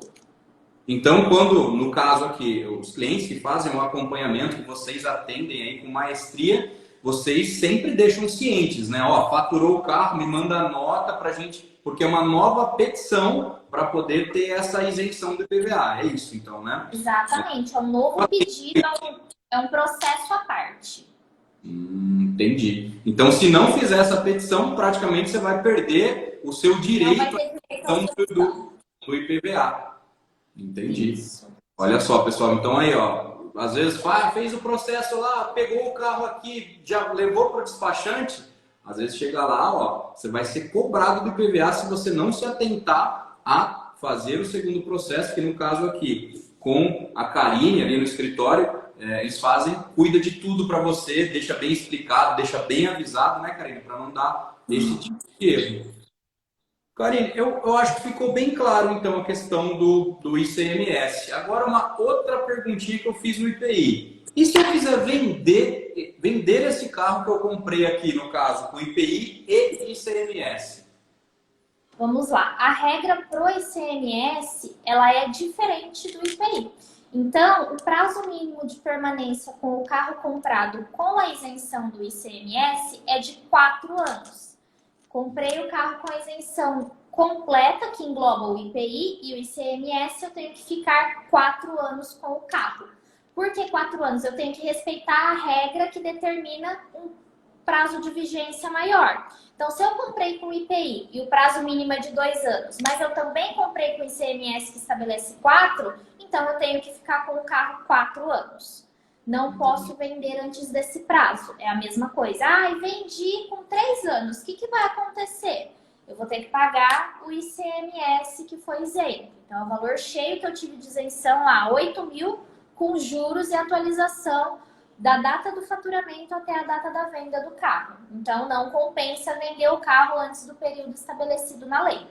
Então, quando, no caso aqui, os clientes que fazem o acompanhamento, que vocês atendem aí com maestria, vocês sempre deixam cientes, né? Ó, faturou o carro, me manda a nota pra gente, porque é uma nova petição para poder ter essa isenção do IPVA. É isso, então, né? Exatamente. É um novo pedido, é um processo à parte. Entendi. Então, se não fizer essa petição, praticamente você vai perder o seu direito do IPVA. Entendi. Isso. Olha só, pessoal. Então aí, ó, às vezes fez o processo lá, pegou o carro aqui, já levou para o despachante. Às vezes chega lá, ó, você vai ser cobrado do IPVA se você não se atentar a fazer o segundo processo, que no caso aqui, com a Karine ali no escritório, eles cuida de tudo para você, deixa bem explicado, deixa bem avisado, né, Karine, para não dar esse tipo de erro. Karine, eu acho que ficou bem claro, então, a questão do ICMS. Agora, uma outra perguntinha que eu fiz no IPI. E se eu quiser vender esse carro que eu comprei aqui, no caso, com IPI e ICMS? Vamos lá. A regra para o ICMS, ela é diferente do IPI. Então, o prazo mínimo de permanência com o carro comprado com a isenção do ICMS é de 4 anos. Comprei o carro com a isenção completa, que engloba o IPI e o ICMS, eu tenho que ficar 4 anos com o carro. Por que 4 anos? Eu tenho que respeitar a regra que determina um prazo de vigência maior. Então, se eu comprei com IPI e o prazo mínimo é de 2 anos, mas eu também comprei com ICMS que estabelece 4, então eu tenho que ficar com o carro 4 anos. Não posso vender antes desse prazo. É a mesma coisa. Vendi com 3 anos. O que vai acontecer? Eu vou ter que pagar o ICMS que foi isento. Então, o valor cheio que eu tive de isenção lá, 8 mil, com juros e atualização da data do faturamento até a data da venda do carro. Então, não compensa vender o carro antes do período estabelecido na lei.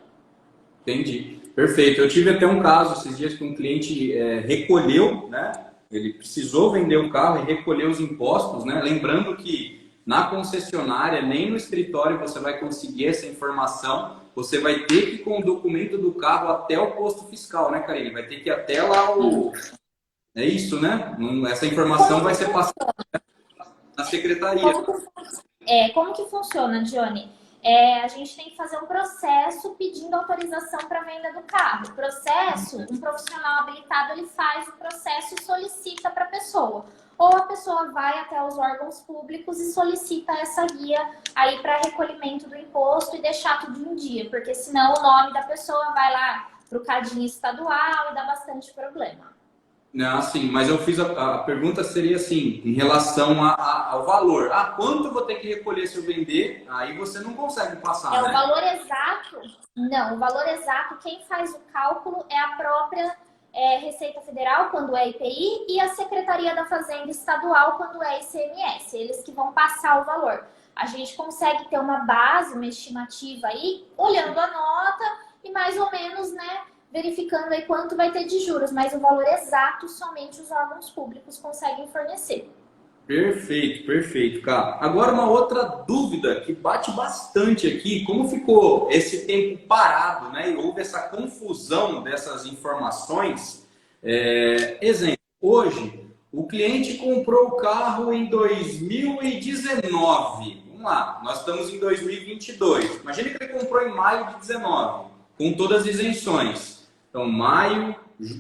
Entendi. Perfeito. Eu tive até um caso esses dias que um cliente recolheu, né? Ele precisou vender o carro e recolher os impostos, né? Lembrando que na concessionária, nem no escritório você vai conseguir essa informação. Você vai ter que ir com o documento do carro até o posto fiscal, né, Karine? Vai ter que ir até lá o... É isso, né? Essa informação vai ser passada na secretaria. Como que funciona, Johnny? A gente tem que fazer um processo pedindo autorização para venda do carro. O processo, um profissional habilitado, ele faz o processo e solicita para a pessoa. Ou a pessoa vai até os órgãos públicos e solicita essa guia aí para recolhimento do imposto e deixar tudo em dia, porque senão o nome da pessoa vai lá para o cadinho estadual e dá bastante problema. Não, sim, mas eu fiz a pergunta seria assim, em relação ao valor. Quanto eu vou ter que recolher se eu vender? Aí você não consegue passar, né? O valor exato? Não, o valor exato, quem faz o cálculo é a própria Receita Federal, quando é IPI, e a Secretaria da Fazenda Estadual, quando é ICMS. Eles que vão passar o valor. A gente consegue ter uma base, uma estimativa aí, olhando a nota e mais ou menos, né, verificando aí quanto vai ter de juros, mas o valor exato somente os órgãos públicos conseguem fornecer. Perfeito, perfeito, cara. Agora uma outra dúvida que bate bastante aqui, como ficou esse tempo parado, né? E houve essa confusão dessas informações. Exemplo, hoje o cliente comprou o carro em 2019. Vamos lá, nós estamos em 2022. Imagina que ele comprou em maio de 19, com todas as isenções. Então, maio de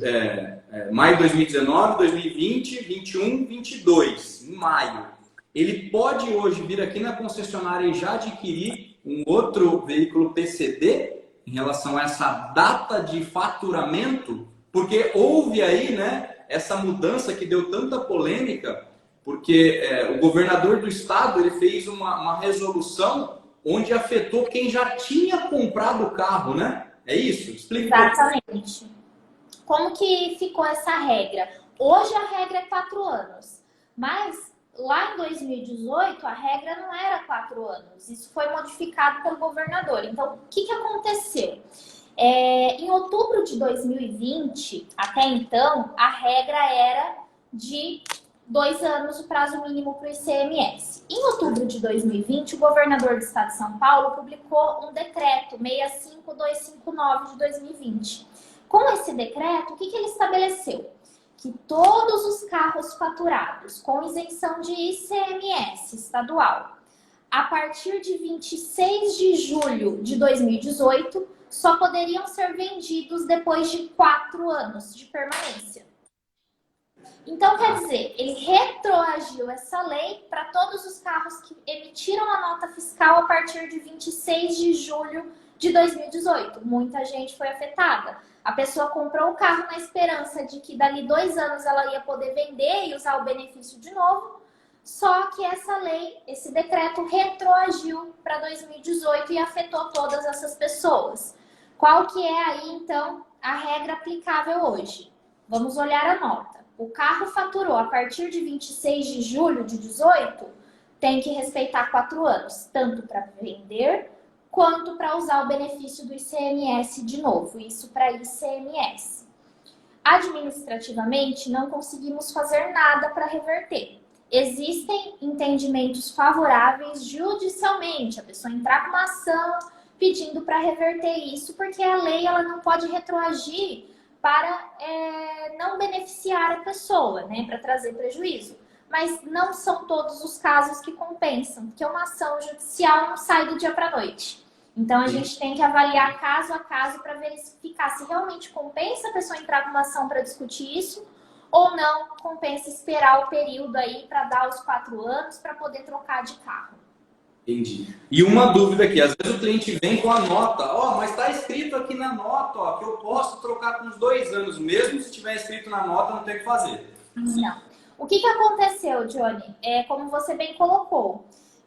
2019, 2020, 21, 22, em maio. Ele pode hoje vir aqui na concessionária e já adquirir um outro veículo PCD em relação a essa data de faturamento, porque houve aí, né, essa mudança que deu tanta polêmica, porque o governador do estado ele fez uma resolução onde afetou quem já tinha comprado o carro, né? É isso? Explica. Exatamente. Como que ficou essa regra? Hoje a regra é 4 anos, mas lá em 2018 a regra não era 4 anos. Isso foi modificado pelo governador. Então, o que aconteceu? Em outubro de 2020, até então, a regra era de 2 anos o prazo mínimo para o ICMS. Em outubro de 2020, o governador do estado de São Paulo publicou um decreto 65259 de 2020. Com esse decreto, o que ele estabeleceu? Que todos os carros faturados com isenção de ICMS estadual, a partir de 26 de julho de 2018, só poderiam ser vendidos depois de 4 anos de permanência. Então, quer dizer, ele retroagiu essa lei para todos os carros que emitiram a nota fiscal a partir de 26 de julho de 2018. Muita gente foi afetada. A pessoa comprou o carro na esperança de que dali 2 anos ela ia poder vender e usar o benefício de novo. Só que essa lei, esse decreto retroagiu para 2018 e afetou todas essas pessoas. Qual que é aí, então, a regra aplicável hoje? Vamos olhar a nota. O carro faturou a partir de 26 de julho de 2018, tem que respeitar 4 anos, tanto para vender quanto para usar o benefício do ICMS de novo, isso para ICMS. Administrativamente, não conseguimos fazer nada para reverter. Existem entendimentos favoráveis judicialmente, a pessoa entrar com uma ação pedindo para reverter isso, porque a lei ela não pode retroagir para não beneficiar a pessoa, né, para trazer prejuízo. Mas não são todos os casos que compensam, porque uma ação judicial não sai do dia para a noite. Então, a gente tem que avaliar caso a caso para verificar se realmente compensa a pessoa entrar com uma ação para discutir isso ou não compensa esperar o período aí para dar os 4 anos para poder trocar de carro. Entendi. E uma dúvida aqui, às vezes o cliente vem com a nota, mas está escrito aqui na nota, que eu posso trocar com os 2 anos, mesmo se tiver escrito na nota, não tem o que fazer. Não. O que aconteceu, Johnny? Como você bem colocou,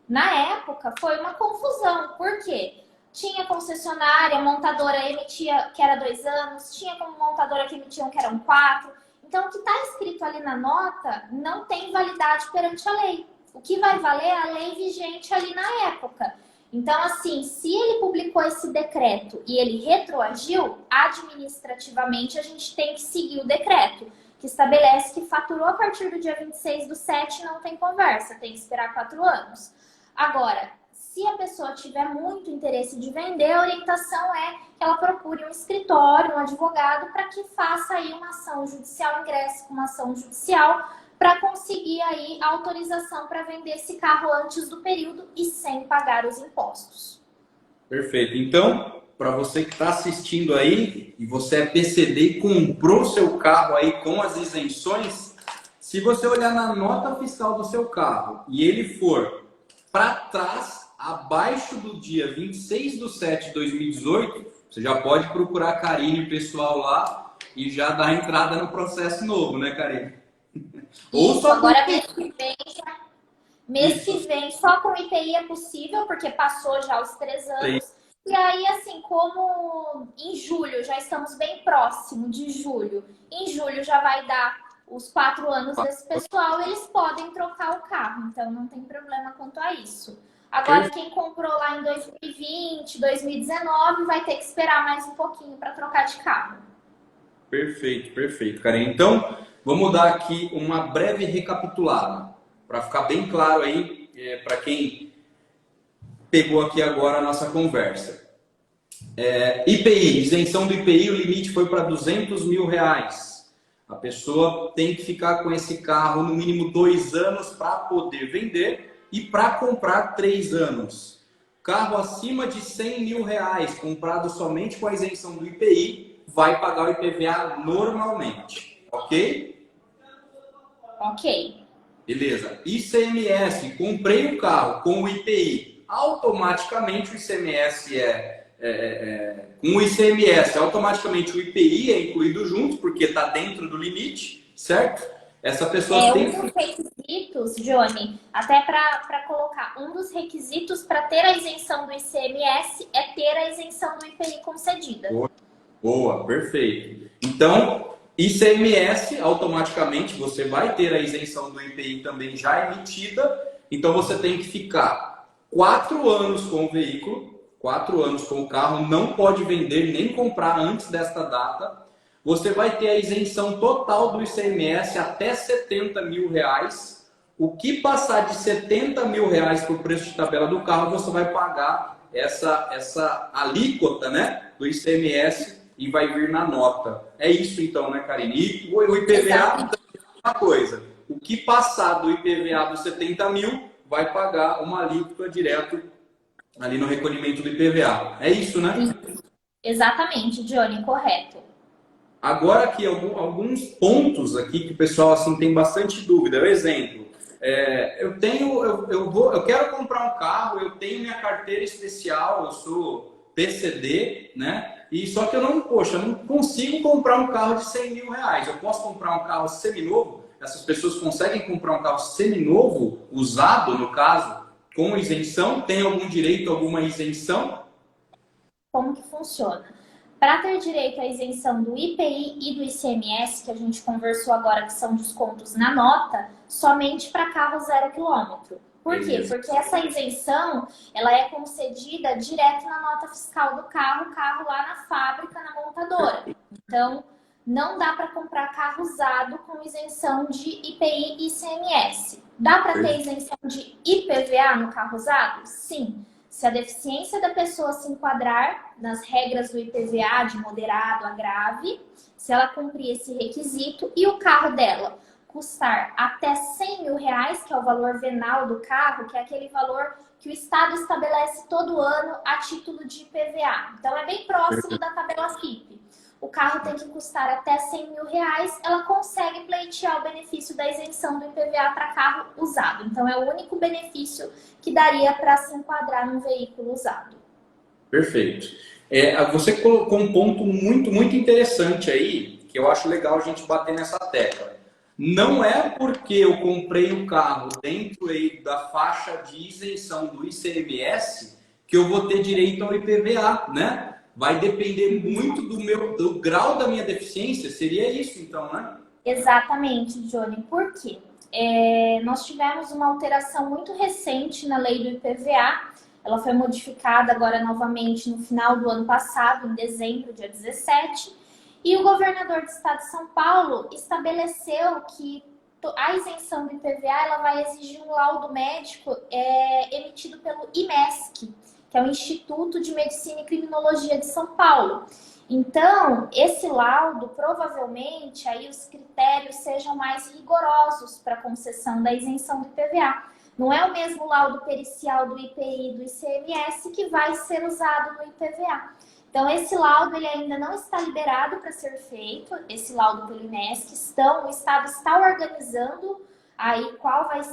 na época foi uma confusão, por quê? Tinha concessionária, montadora emitia que era 2 anos, tinha como montadora que emitiam que eram 4. Então, o que está escrito ali na nota não tem validade perante a lei. O que vai valer é a lei vigente ali na época. Então, assim, se ele publicou esse decreto e ele retroagiu, administrativamente a gente tem que seguir o decreto, que estabelece que faturou a partir do dia 26/7 não tem conversa, tem que esperar 4 anos. Agora, se a pessoa tiver muito interesse de vender, a orientação é que ela procure um escritório, um advogado, para que faça aí uma ação judicial, ingresse com uma ação judicial, para conseguir aí a autorização para vender esse carro antes do período e sem pagar os impostos. Perfeito. Então, para você que está assistindo aí, e você é PCD e comprou seu carro aí com as isenções, se você olhar na nota fiscal do seu carro e ele for para trás, abaixo do dia 26/7/2018, você já pode procurar a Karine, o pessoal lá, e já dar entrada no processo novo, né, Karine? Isso, agora mês que vem só com IPI é possível, porque passou já os 3 anos. Sim. E aí, assim, como em julho, já estamos bem próximo de julho, em julho já vai dar os 4 anos desse pessoal, eles podem trocar o carro, então não tem problema quanto a isso. Agora, quem comprou lá em 2020, 2019, vai ter que esperar mais um pouquinho para trocar de carro. Perfeito, perfeito, Karine. Então, vamos dar aqui uma breve recapitulada, para ficar bem claro aí, para quem pegou aqui agora a nossa conversa. IPI, isenção do IPI, o limite foi para R$200 mil. A pessoa tem que ficar com esse carro no mínimo 2 anos para poder vender e para comprar 3 anos. Carro acima de R$100 mil, comprado somente com a isenção do IPI, vai pagar o IPVA normalmente, ok? Ok. Beleza. ICMS, comprei um carro com o IPI, automaticamente o ICMS com o ICMS, automaticamente o IPI é incluído junto, porque está dentro do limite, certo? Essa pessoa tem... Um dos requisitos, Johnny, até para colocar, um dos requisitos para ter a isenção do ICMS é ter a isenção do IPI concedida. Boa, perfeito. Então, ICMS, automaticamente você vai ter a isenção do IPI também já emitida, então você tem que ficar 4 anos com o veículo, 4 anos com o carro, não pode vender nem comprar antes desta data. Você vai ter a isenção total do ICMS até R$70 mil. O que passar de R$70 mil por preço de tabela do carro, você vai pagar essa alíquota, né, do ICMS e vai vir na nota. É isso então, né, Karine? E o IPVA, uma coisa. O que passar do IPVA dos 70 mil, vai pagar uma alíquota direto ali no recolhimento do IPVA. É isso, né? Exatamente, Johnny, correto. Agora aqui, alguns pontos aqui que o pessoal assim, tem bastante dúvida. Exemplo, eu quero comprar um carro, eu tenho minha carteira especial, eu sou PCD, né? E só que eu não consigo comprar um carro de R$100 mil. Eu posso comprar um carro seminovo? Essas pessoas conseguem comprar um carro seminovo, usado no caso, com isenção? Tem algum direito, alguma isenção? Como que funciona? Para ter direito à isenção do IPI e do ICMS, que a gente conversou agora, que são descontos na nota, somente para carro 0 km. Por quê? Porque essa isenção, ela é concedida direto na nota fiscal do carro, carro lá na fábrica, na montadora. Então, não dá para comprar carro usado com isenção de IPI e ICMS. Dá para ter isenção de IPVA no carro usado? Sim. Se a deficiência da pessoa se enquadrar nas regras do IPVA de moderado a grave, se ela cumprir esse requisito e o carro dela custar até R$100 mil, que é o valor venal do carro, que é aquele valor que o Estado estabelece todo ano a título de IPVA. Então, é bem próximo da tabela FIPE. O carro tem que custar até R$100 mil, ela consegue pleitear o benefício da isenção do IPVA para carro usado. Então, é o único benefício que daria para se enquadrar num veículo usado. Perfeito. Você colocou um ponto muito, muito interessante aí, que eu acho legal a gente bater nessa tecla. Não é porque eu comprei o carro dentro aí da faixa de isenção do ICMS que eu vou ter direito ao IPVA, né? Vai depender muito do grau da minha deficiência, seria isso então, né? Exatamente, Johnny. Por quê? Nós tivemos uma alteração muito recente na lei do IPVA. Ela foi modificada agora novamente no final do ano passado, em dezembro, dia 17. E o governador do estado de São Paulo estabeleceu que a isenção do IPVA ela vai exigir um laudo médico emitido pelo IMESC, que é o Instituto de Medicina e Criminologia de São Paulo. Então, esse laudo, provavelmente, aí os critérios sejam mais rigorosos para a concessão da isenção do IPVA. Não é o mesmo laudo pericial do IPI e do ICMS que vai ser usado no IPVA. Então, esse laudo ele ainda não está liberado para ser feito, esse laudo pelo IMESC. O Estado está organizando aí quais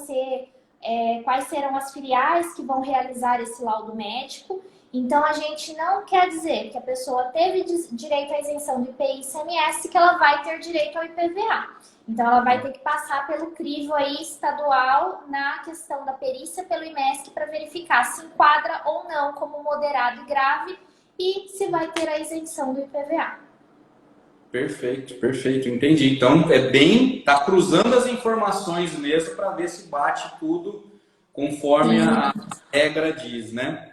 serão as filiais que vão realizar esse laudo médico. Então, a gente não quer dizer que a pessoa teve direito à isenção do IPI e ICMS que ela vai ter direito ao IPVA. Então, ela vai ter que passar pelo crivo aí estadual na questão da perícia pelo IMESC para verificar se enquadra ou não como moderado e grave e se vai ter a isenção do IPVA. Perfeito, perfeito, entendi. Então, tá cruzando as informações mesmo para ver se bate tudo conforme a regra diz, né?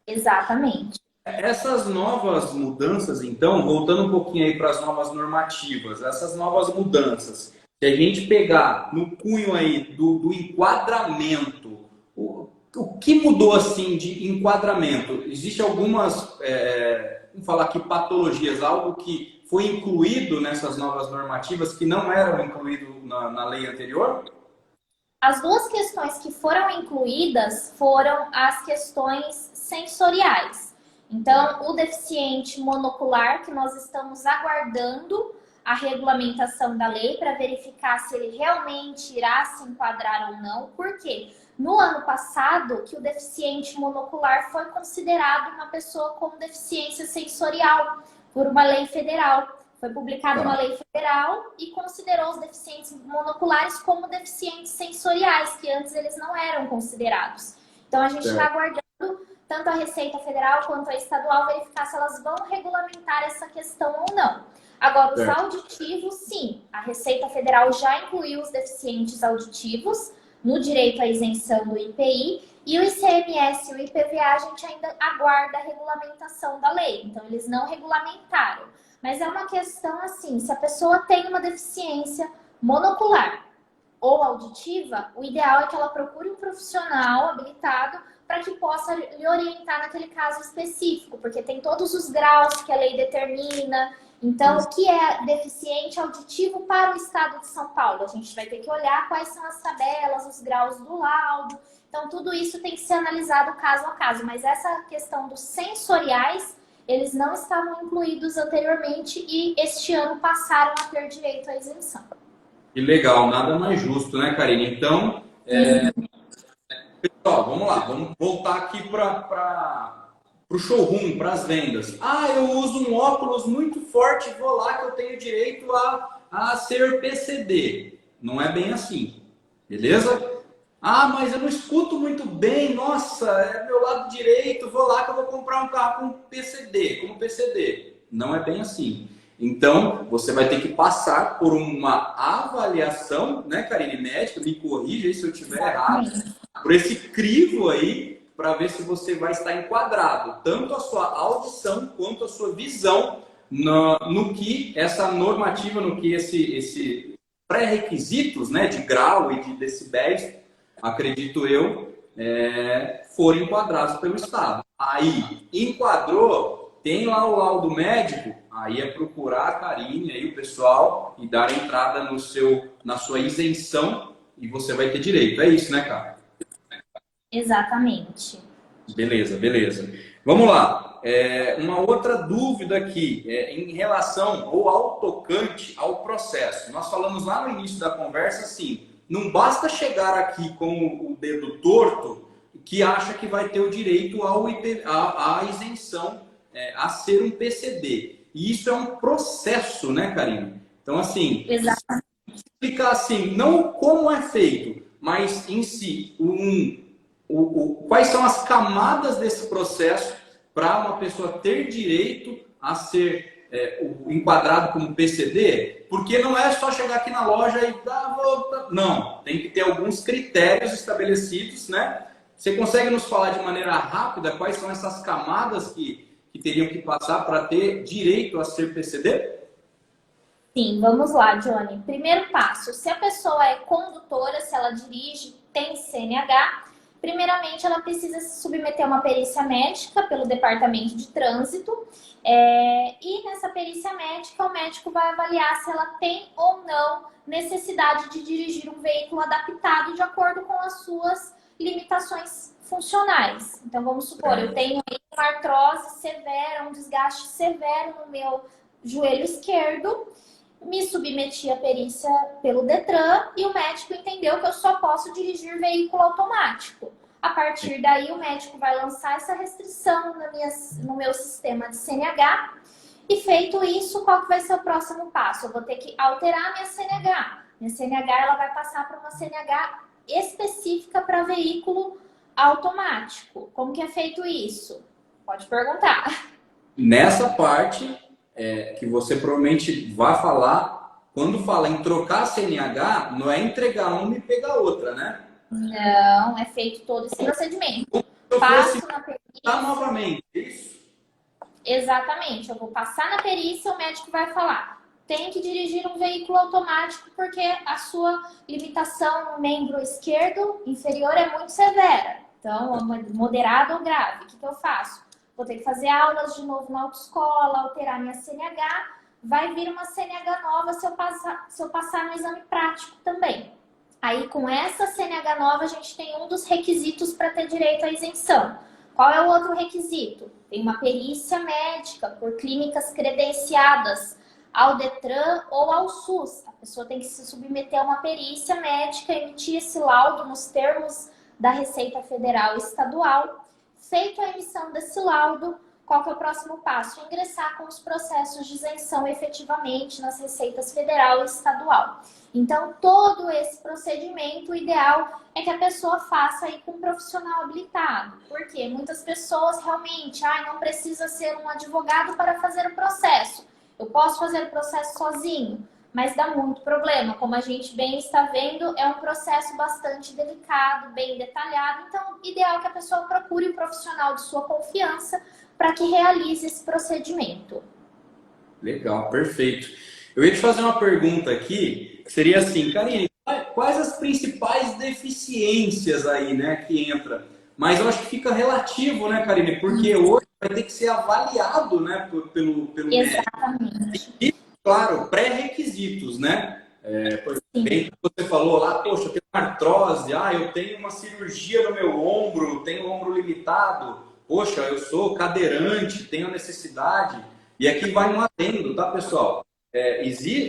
Exatamente. Essas novas mudanças, então, voltando um pouquinho aí para as novas normativas, essas novas mudanças, se a gente pegar no cunho aí do enquadramento, o que mudou assim de enquadramento? Existe algumas, vamos falar aqui, patologias, algo que foi incluído nessas novas normativas que não eram incluído na lei anterior? As duas questões que foram incluídas foram as questões sensoriais. Então, o deficiente monocular, que nós estamos aguardando a regulamentação da lei para verificar se ele realmente irá se enquadrar ou não. Por quê? No ano passado, que o deficiente monocular foi considerado uma pessoa com deficiência sensorial por uma lei federal. Foi publicada uma lei federal e considerou os deficientes monoculares como deficientes sensoriais, que antes eles não eram considerados. Então, a gente está aguardando tanto a Receita Federal quanto a estadual verificar se elas vão regulamentar essa questão ou não. Agora, os auditivos, sim. A Receita Federal já incluiu os deficientes auditivos no direito à isenção do IPI, e o ICMS e o IPVA a gente ainda aguarda a regulamentação da lei. Então, eles não regulamentaram. Mas é uma questão assim, se a pessoa tem uma deficiência monocular ou auditiva, o ideal é que ela procure um profissional habilitado para que possa lhe orientar naquele caso específico, porque tem todos os graus que a lei determina. Então, o que é deficiente auditivo para o estado de São Paulo? A gente vai ter que olhar quais são as tabelas, os graus do laudo. Então, tudo isso tem que ser analisado caso a caso. Mas essa questão dos sensoriais, eles não estavam incluídos anteriormente e este ano passaram a ter direito à isenção. Que legal, nada mais justo, né, Karine? Então, pessoal, vamos lá, vamos voltar aqui para o showroom, para as vendas. Ah, eu uso um óculos muito forte, vou lá que eu tenho direito a ser PCD. Não é bem assim, beleza? Ah, mas eu não escuto muito bem, nossa, é meu lado direito, vou lá que eu vou comprar um carro com PCD, como PCD. Não é bem assim. Então, você vai ter que passar por uma avaliação, né, Karine, médica, me corrija aí se eu estiver errado, por esse crivo aí, para ver se você vai estar enquadrado, tanto a sua audição quanto a sua visão no que essa normativa, no que esse pré-requisitos, né, de grau e de decibéis, acredito eu, forem enquadrados pelo Estado. Aí, enquadrou, tem lá o laudo médico, aí é procurar a Karine, aí o pessoal, e dar entrada na sua isenção, e você vai ter direito. É isso, né, cara? Exatamente. Beleza, beleza. Vamos lá. Uma outra dúvida aqui, em relação ao tocante ao processo. Nós falamos lá no início da conversa, assim, não basta chegar aqui com o dedo torto que acha que vai ter o direito à isenção, a ser um PCD. E isso é um processo, né, Karine? Então, assim, explicar assim, não como é feito, mas em si, quais são as camadas desse processo para uma pessoa ter direito a ser enquadrado como PCD, porque não é só chegar aqui na loja e não, tem que ter alguns critérios estabelecidos, né? Você consegue nos falar de maneira rápida quais são essas camadas que teriam que passar para ter direito a ser PCD? Sim, vamos lá, Johnny. Primeiro passo, se a pessoa é condutora, se ela dirige, tem CNH, primeiramente ela precisa se submeter a uma perícia médica pelo Departamento de Trânsito, e nessa perícia médica o médico vai avaliar se ela tem ou não necessidade de dirigir um veículo adaptado de acordo com as suas limitações funcionais. Então vamos supor, eu tenho uma artrose severa, um desgaste severo no meu joelho esquerdo, me submeti à perícia pelo Detran e o médico entendeu que eu só posso dirigir veículo automático. A partir daí, o médico vai lançar essa restrição no meu sistema de CNH. E feito isso, qual que vai ser o próximo passo? Eu vou ter que alterar minha CNH. Minha CNH ela vai passar para uma CNH específica para veículo automático. Como que é feito isso? Pode perguntar. Nessa parte que você provavelmente vai falar, quando fala em trocar a CNH, não é entregar uma e pegar outra, né? Não, é feito todo esse procedimento. Eu Passo na perícia. novamente, isso? Exatamente. Eu vou passar na perícia, o médico vai falar: tem que dirigir um veículo automático porque a sua limitação no membro esquerdo inferior é muito severa. Então, moderado ou grave. O que eu faço? Vou ter que fazer aulas de novo na autoescola, alterar minha CNH. Vai vir uma CNH nova se eu passar no exame prático também. Aí, com essa CNH nova, a gente tem um dos requisitos para ter direito à isenção. Qual é o outro requisito? Tem uma perícia médica por clínicas credenciadas ao Detran ou ao SUS. A pessoa tem que se submeter a uma perícia médica, emitir esse laudo nos termos da Receita Federal e Estadual. Feita a emissão desse laudo, qual que é o próximo passo? Ingressar com os processos de isenção efetivamente nas Receitas Federal e Estadual. Então, todo esse procedimento, o ideal é que a pessoa faça aí com um profissional habilitado. Porque muitas pessoas realmente, não precisa ser um advogado para fazer o processo. Eu posso fazer o processo sozinho, mas dá muito problema. Como a gente bem está vendo, é um processo bastante delicado, bem detalhado. Então, o ideal é que a pessoa procure um profissional de sua confiança para que realize esse procedimento. Legal, perfeito. Eu ia te fazer uma pergunta aqui, que seria assim, Karine, quais as principais deficiências aí, né, que entra? Mas eu acho que fica relativo, né, Karine? Porque hoje vai ter que ser avaliado, né, pelo Exatamente. médico. E, claro, pré-requisitos, né? Por exemplo, você falou lá, poxa, eu tenho uma artrose, eu tenho uma cirurgia no meu ombro, tenho o ombro limitado, poxa, eu sou cadeirante, tenho necessidade. E aqui vai um adendo, tá, pessoal?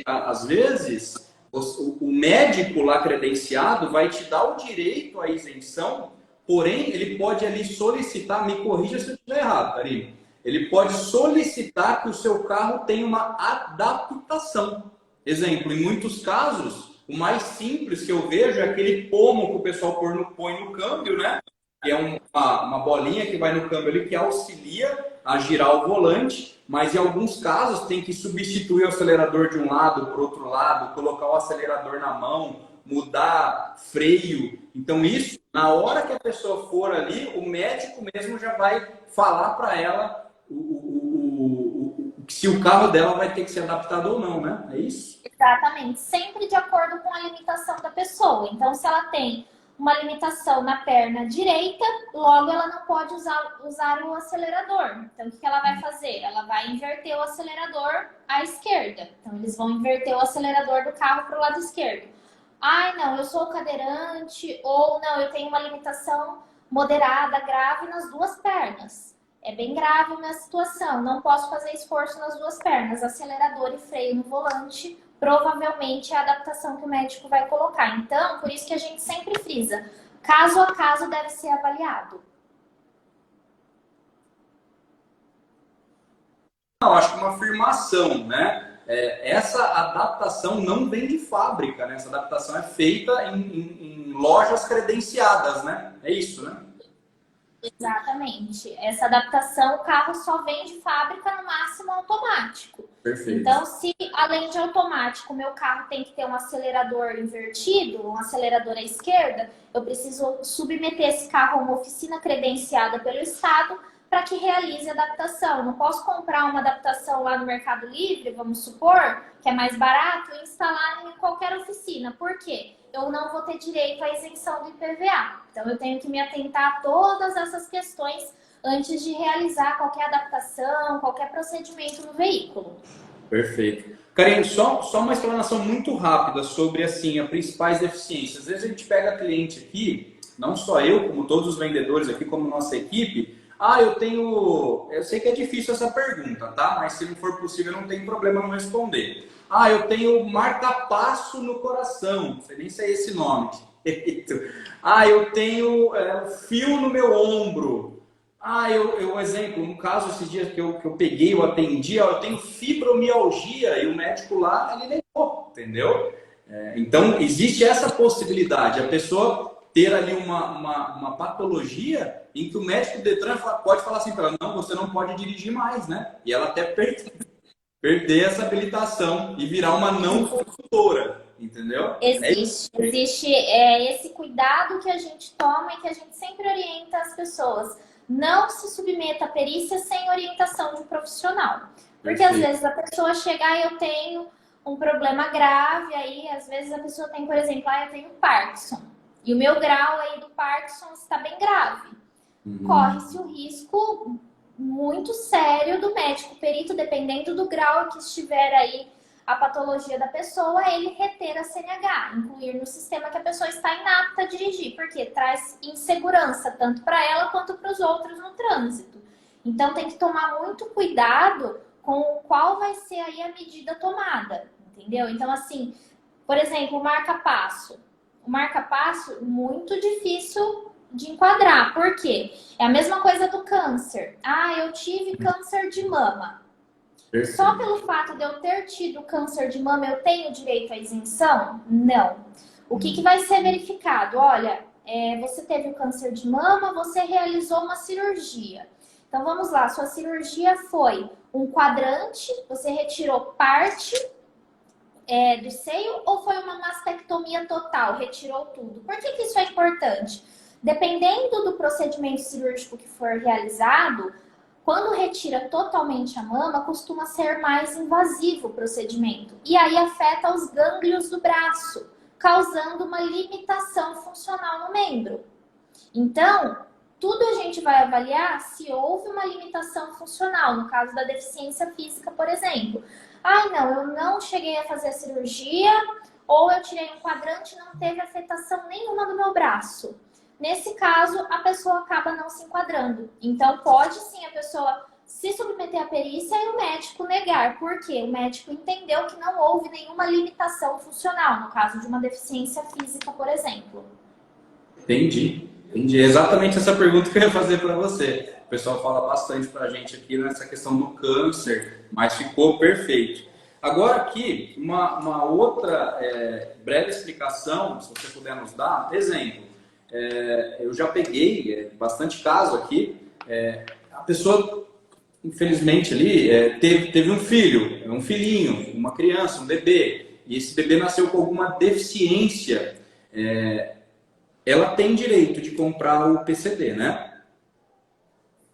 Às vezes, o médico lá credenciado vai te dar o direito à isenção, porém, ele pode ali solicitar, me corrija se eu estiver errado, Karine, ele pode solicitar que o seu carro tenha uma adaptação. Exemplo, em muitos casos, o mais simples que eu vejo é aquele pomo que o pessoal põe no câmbio, né? Que é uma bolinha que vai no câmbio ali, que auxilia a girar o volante, mas em alguns casos tem que substituir o acelerador de um lado para o outro lado, colocar o acelerador na mão, mudar freio. Então isso, na hora que a pessoa for ali, o médico mesmo já vai falar para ela se o carro dela vai ter que ser adaptado ou não, né? É isso? Exatamente, sempre de acordo com a limitação da pessoa. Então, se ela tem uma limitação na perna direita, logo ela não pode usar o acelerador. Então, o que ela vai fazer? Ela vai inverter o acelerador à esquerda. Então, eles vão inverter o acelerador do carro para o lado esquerdo. Não, eu sou cadeirante, ou não, eu tenho uma limitação moderada, grave nas duas pernas. É bem grave a minha situação, não posso fazer esforço nas duas pernas, acelerador e freio no volante, provavelmente é a adaptação que o médico vai colocar. Então, por isso que a gente sempre frisa, caso a caso deve ser avaliado. Não, acho que uma afirmação, né? Essa adaptação não vem de fábrica, né? Essa adaptação é feita em lojas credenciadas, né? É isso, né? Exatamente. Essa adaptação, o carro só vem de fábrica, no máximo automático. Perfeito. Então, se além de automático, o meu carro tem que ter um acelerador invertido, um acelerador à esquerda, eu preciso submeter esse carro a uma oficina credenciada pelo Estado para que realize a adaptação. Eu não posso comprar uma adaptação lá no Mercado Livre, vamos supor, que é mais barato, e instalar em qualquer oficina. Por quê? Eu não vou ter direito à isenção do IPVA. Então, eu tenho que me atentar a todas essas questões antes de realizar qualquer adaptação, qualquer procedimento no veículo. Perfeito. Karine, só uma explanação muito rápida sobre assim, as principais deficiências. Às vezes a gente pega cliente aqui, não só eu, como todos os vendedores aqui, como nossa equipe. Eu sei que é difícil essa pergunta, tá? Mas se não for possível, não tem problema não responder. Eu tenho marca-passo no coração, não sei nem se é esse nome. Eu tenho fio no meu ombro. Exemplo, um caso esses dias que eu peguei, eu atendi, eu tenho fibromialgia e o médico lá, ele negou, entendeu? Então, existe essa possibilidade, a pessoa ter ali uma patologia em que o médico do Detran pode falar assim para ela, não, você não pode dirigir mais, né? E ela até perder essa habilitação e virar uma não condutora, entendeu? Existe esse cuidado que a gente toma e que a gente sempre orienta as pessoas. não se submeta à perícia sem orientação de um profissional. Porque às vezes a pessoa chega e eu tenho um problema grave, aí às vezes a pessoa tem, por exemplo, eu tenho Parkinson. E o meu grau aí do Parkinson está bem grave. Corre-se o risco muito sério do médico perito, dependendo do grau que estiver aí a patologia da pessoa, ele reter a CNH, incluir no sistema que a pessoa está inapta a dirigir, porque traz insegurança tanto para ela quanto para os outros no trânsito. Então tem que tomar muito cuidado com qual vai ser aí a medida tomada, entendeu? Então assim, por exemplo, o marca-passo. O marca-passo, muito difícil de enquadrar. Por quê? É a mesma coisa do câncer. Eu tive câncer de mama. Só pelo fato de eu ter tido câncer de mama, eu tenho direito à isenção? Não. O que vai ser verificado? Olha, você teve o câncer de mama, você realizou uma cirurgia. Então, vamos lá. Sua cirurgia foi um quadrante, você retirou parte do seio ou foi uma mastectomia total? Retirou tudo. Por que isso é importante? Dependendo do procedimento cirúrgico que for realizado, quando retira totalmente a mama, costuma ser mais invasivo o procedimento. E aí afeta os gânglios do braço, causando uma limitação funcional no membro. Então, tudo a gente vai avaliar se houve uma limitação funcional, no caso da deficiência física, por exemplo. Não, eu não cheguei a fazer a cirurgia, ou eu tirei um quadrante e não teve afetação nenhuma do meu braço. Nesse caso, a pessoa acaba não se enquadrando. Então, pode sim a pessoa se submeter à perícia e o médico negar. Por quê? O médico entendeu que não houve nenhuma limitação funcional, no caso de uma deficiência física, por exemplo. Entendi. Exatamente essa pergunta que eu ia fazer para você. O pessoal fala bastante para a gente aqui nessa questão do câncer, mas ficou perfeito. Agora aqui, uma outra breve explicação, se você puder nos dar. Exemplo. Eu já peguei bastante caso aqui, a pessoa, infelizmente ali, teve um filho, um filhinho, uma criança, um bebê, e esse bebê nasceu com alguma deficiência, ela tem direito de comprar o PCD, né?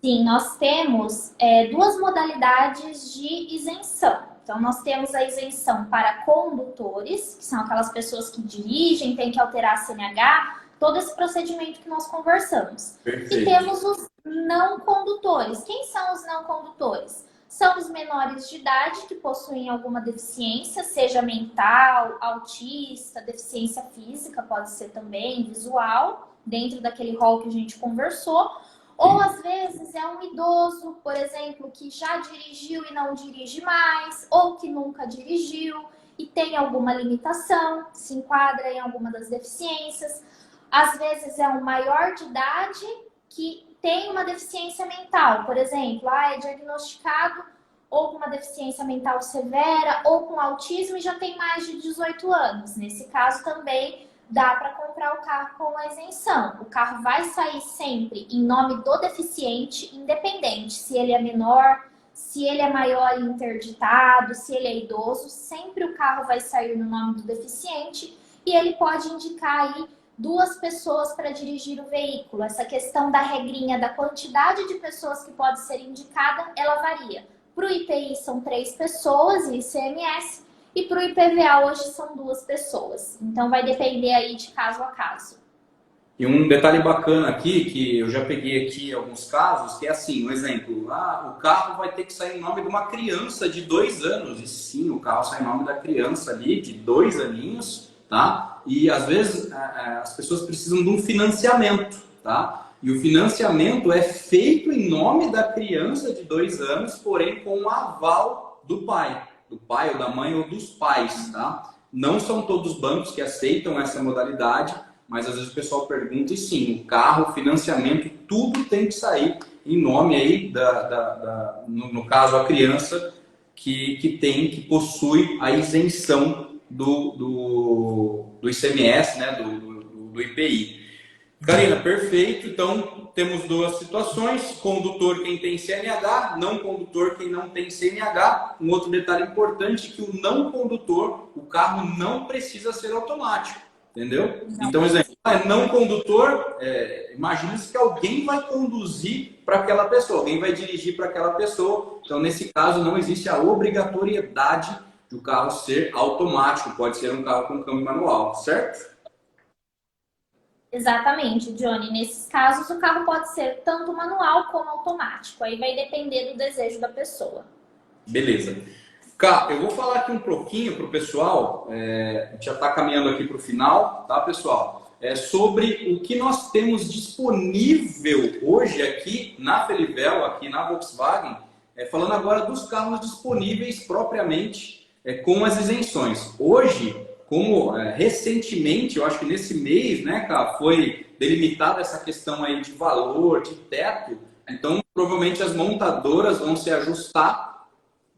Sim, nós temos duas modalidades de isenção. Então, nós temos a isenção para condutores, que são aquelas pessoas que dirigem, têm que alterar a CNH, todo esse procedimento que nós conversamos. Perfeito. E temos os não condutores. Quem são os não condutores? São os menores de idade que possuem alguma deficiência, seja mental, autista, deficiência física, pode ser também, visual, dentro daquele rol que a gente conversou. Ou às vezes é um idoso, por exemplo, que já dirigiu e não dirige mais, ou que nunca dirigiu e tem alguma limitação, se enquadra em alguma das deficiências. Às vezes é um maior de idade que tem uma deficiência mental, por exemplo, é diagnosticado ou com uma deficiência mental severa ou com autismo e já tem mais de 18 anos. Nesse caso também dá para comprar o carro com a isenção. O carro vai sair sempre em nome do deficiente, independente se ele é menor, se ele é maior e interditado, se ele é idoso, sempre o carro vai sair no nome do deficiente e ele pode indicar aí 2 pessoas para dirigir o veículo. Essa questão da regrinha da quantidade de pessoas que pode ser indicada, ela varia. Para o IPI são 3 pessoas, e ICMS, e para o IPVA hoje são 2 pessoas. Então vai depender aí de caso a caso. E um detalhe bacana aqui, que eu já peguei aqui alguns casos, que é assim, um exemplo, o carro vai ter que sair em nome de uma criança de 2 anos. E sim, o carro sai em nome da criança ali, de 2 aninhos, tá? E às vezes as pessoas precisam de um financiamento, tá? E o financiamento é feito em nome da criança de 2 anos, porém com o aval do pai ou da mãe ou dos pais, tá? Não são todos os bancos que aceitam essa modalidade, mas às vezes o pessoal pergunta e sim, o carro, o financiamento, tudo tem que sair em nome aí no caso a criança que possui a isenção do ICMS, né, do IPI. Karina, perfeito. Então, temos 2 situações. Condutor quem tem CNH, não condutor quem não tem CNH. Um outro detalhe importante é que o não condutor, o carro não precisa ser automático. entendeu? Então, exemplo, não condutor, imagina-se que alguém vai conduzir para aquela pessoa, alguém vai dirigir para aquela pessoa. Então, nesse caso, não existe a obrigatoriedade do carro ser automático, pode ser um carro com câmbio manual, certo? Exatamente, Johnny. Nesses casos, o carro pode ser tanto manual como automático. Aí vai depender do desejo da pessoa. Beleza. Cá, eu vou falar aqui um pouquinho para o pessoal, a gente já está caminhando aqui para o final, tá, pessoal? Sobre o que nós temos disponível hoje aqui na Felivel, aqui na Volkswagen, falando agora dos carros disponíveis propriamente com as isenções. Hoje, como recentemente, eu acho que nesse mês, né, cara, foi delimitada essa questão aí de valor, de teto, então provavelmente as montadoras vão se ajustar.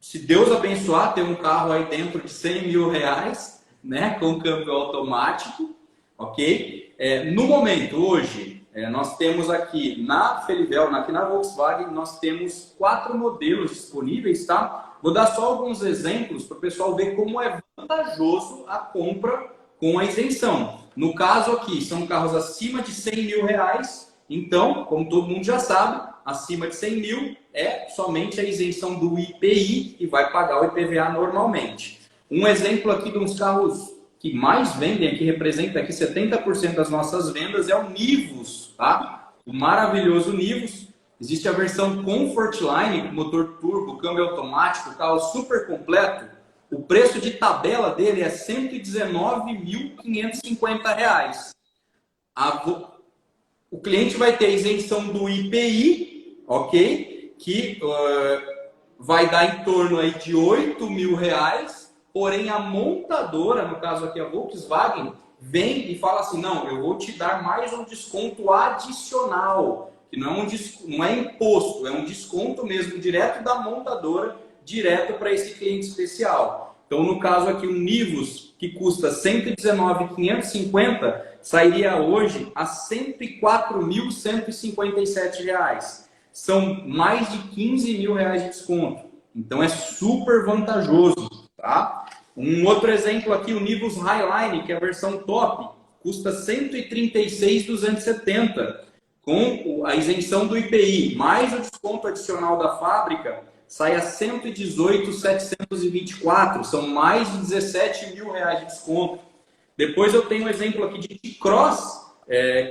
Se Deus abençoar, ter um carro aí dentro de 100 mil reais, né, com câmbio automático, ok? No momento, hoje, nós temos aqui na Felivel, aqui na Volkswagen, nós temos 4 modelos disponíveis, tá? Vou dar só alguns exemplos para o pessoal ver como é vantajoso a compra com a isenção. No caso aqui, são carros acima de 100 mil reais, então, como todo mundo já sabe, acima de 100 mil é somente a isenção do IPI e vai pagar o IPVA normalmente. Um exemplo aqui de uns carros que mais vendem, que representa aqui 70% das nossas vendas, é o Nivus, tá? O maravilhoso Nivus. Existe a versão Comfortline, com motor turbo, câmbio automático, carro super completo. O preço de tabela dele é R$ 119.550. O cliente vai ter isenção do IPI, ok? Que vai dar em torno aí de 8 mil reais, porém a montadora, no caso aqui a Volkswagen, vem e fala assim, não, eu vou te dar mais um desconto adicional, que não é imposto, é um desconto mesmo direto da montadora, direto para esse cliente especial. Então, no caso aqui, o Nivus, que custa R$ 119.550, sairia hoje a R$ 104.157. São mais de 15 mil reais de desconto. Então, é super vantajoso, tá? Um outro exemplo aqui, o Nivus Highline, que é a versão top, custa R$ 136.270, com a isenção do IPI, mais o desconto adicional da fábrica, sai a 118.724, são mais de 17 mil reais de desconto. Depois eu tenho um exemplo aqui de T-Cross,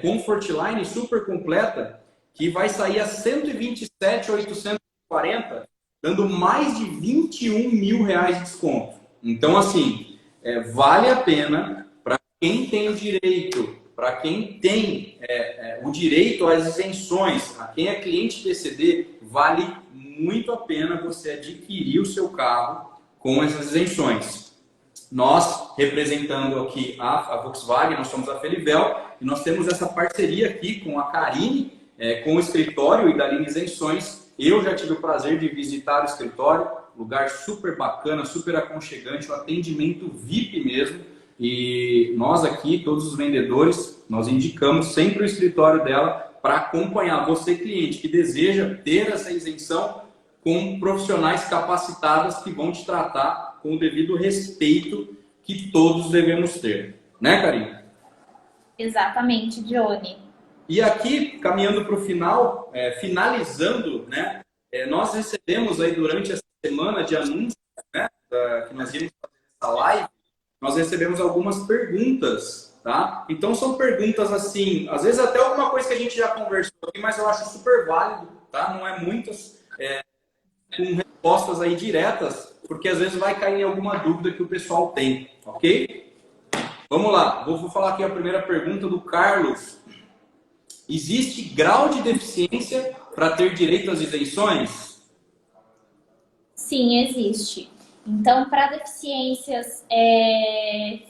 Comfortline super completa, que vai sair a 127.840, dando mais de 21 mil reais de desconto. Então, assim, vale a pena para quem tem o direito, para quem tem o direito às isenções, a quem é cliente PCD, vale muito a pena você adquirir o seu carro com essas isenções. Nós, representando aqui a Volkswagen, nós somos a Felivel e nós temos essa parceria aqui com a Karine, com o escritório e da linha Isenções. Eu já tive o prazer de visitar o escritório, lugar super bacana, super aconchegante, um atendimento VIP mesmo. E nós aqui, todos os vendedores, nós indicamos sempre o escritório dela para acompanhar você, cliente, que deseja ter essa isenção com profissionais capacitados que vão te tratar com o devido respeito que todos devemos ter. Né, Karine? Exatamente, Johnny. E aqui, caminhando para o final, finalizando, né, nós recebemos aí durante essa semana de anúncios, né, que nós íamos fazer essa live, nós recebemos algumas perguntas, tá? Então são perguntas assim, às vezes até alguma coisa que a gente já conversou aqui, mas eu acho super válido, tá? Não é muitas, com respostas aí diretas, porque às vezes vai cair em alguma dúvida que o pessoal tem, ok? Vamos lá, vou falar aqui a primeira pergunta do Carlos. Existe grau de deficiência para ter direito às isenções? Sim, existe. Então, para deficiências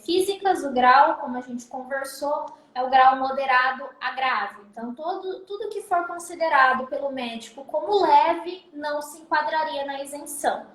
físicas, o grau, como a gente conversou, é o grau moderado a grave. Então, tudo que for considerado pelo médico como leve não se enquadraria na isenção.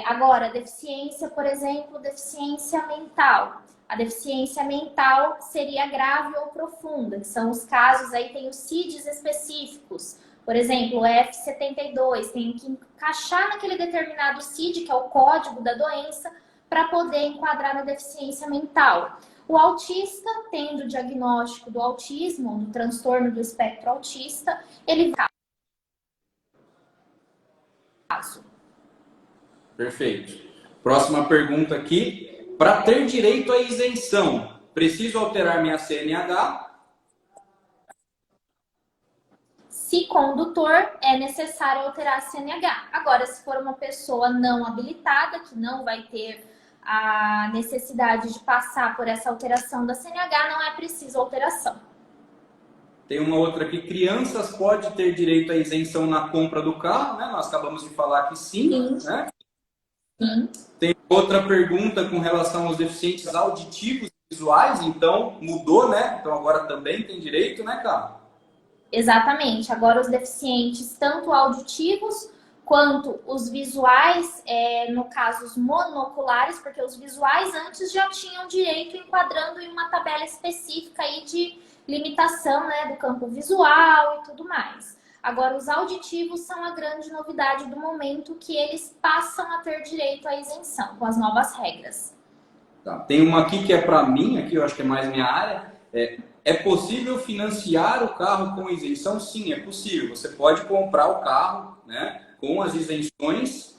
Agora, deficiência, por exemplo, deficiência mental. A deficiência mental seria grave ou profunda, que são os casos, aí tem os CIDs específicos. Por exemplo, o F72, tem que encaixar naquele determinado CID, que é o código da doença, para poder enquadrar na deficiência mental. O autista, tendo o diagnóstico do autismo, do transtorno do espectro autista, ele vai caso. Perfeito. Próxima pergunta aqui. Para ter direito à isenção, preciso alterar minha CNH? Se condutor, é necessário alterar a CNH. Agora, se for uma pessoa não habilitada, que não vai ter a necessidade de passar por essa alteração da CNH, não é preciso alteração. Tem uma outra aqui. Crianças pode ter direito à isenção na compra do carro, né? Nós acabamos de falar que sim, Sim. né? Sim. Tem outra pergunta com relação aos deficientes auditivos e visuais, então mudou, né? Então agora também tem direito, né, cara? Exatamente. Agora os deficientes, tanto auditivos quanto os visuais, no caso os monoculares, porque os visuais antes já tinham direito enquadrando em uma tabela específica aí de limitação, né, do campo visual e tudo mais. Agora os auditivos são a grande novidade do momento, que eles passam a ter direito à isenção com as novas regras. Tá. Tem uma aqui que é para mim, aqui eu acho que é mais minha área. É possível financiar o carro com isenção? Sim, é possível. Você pode comprar o carro, né, com as isenções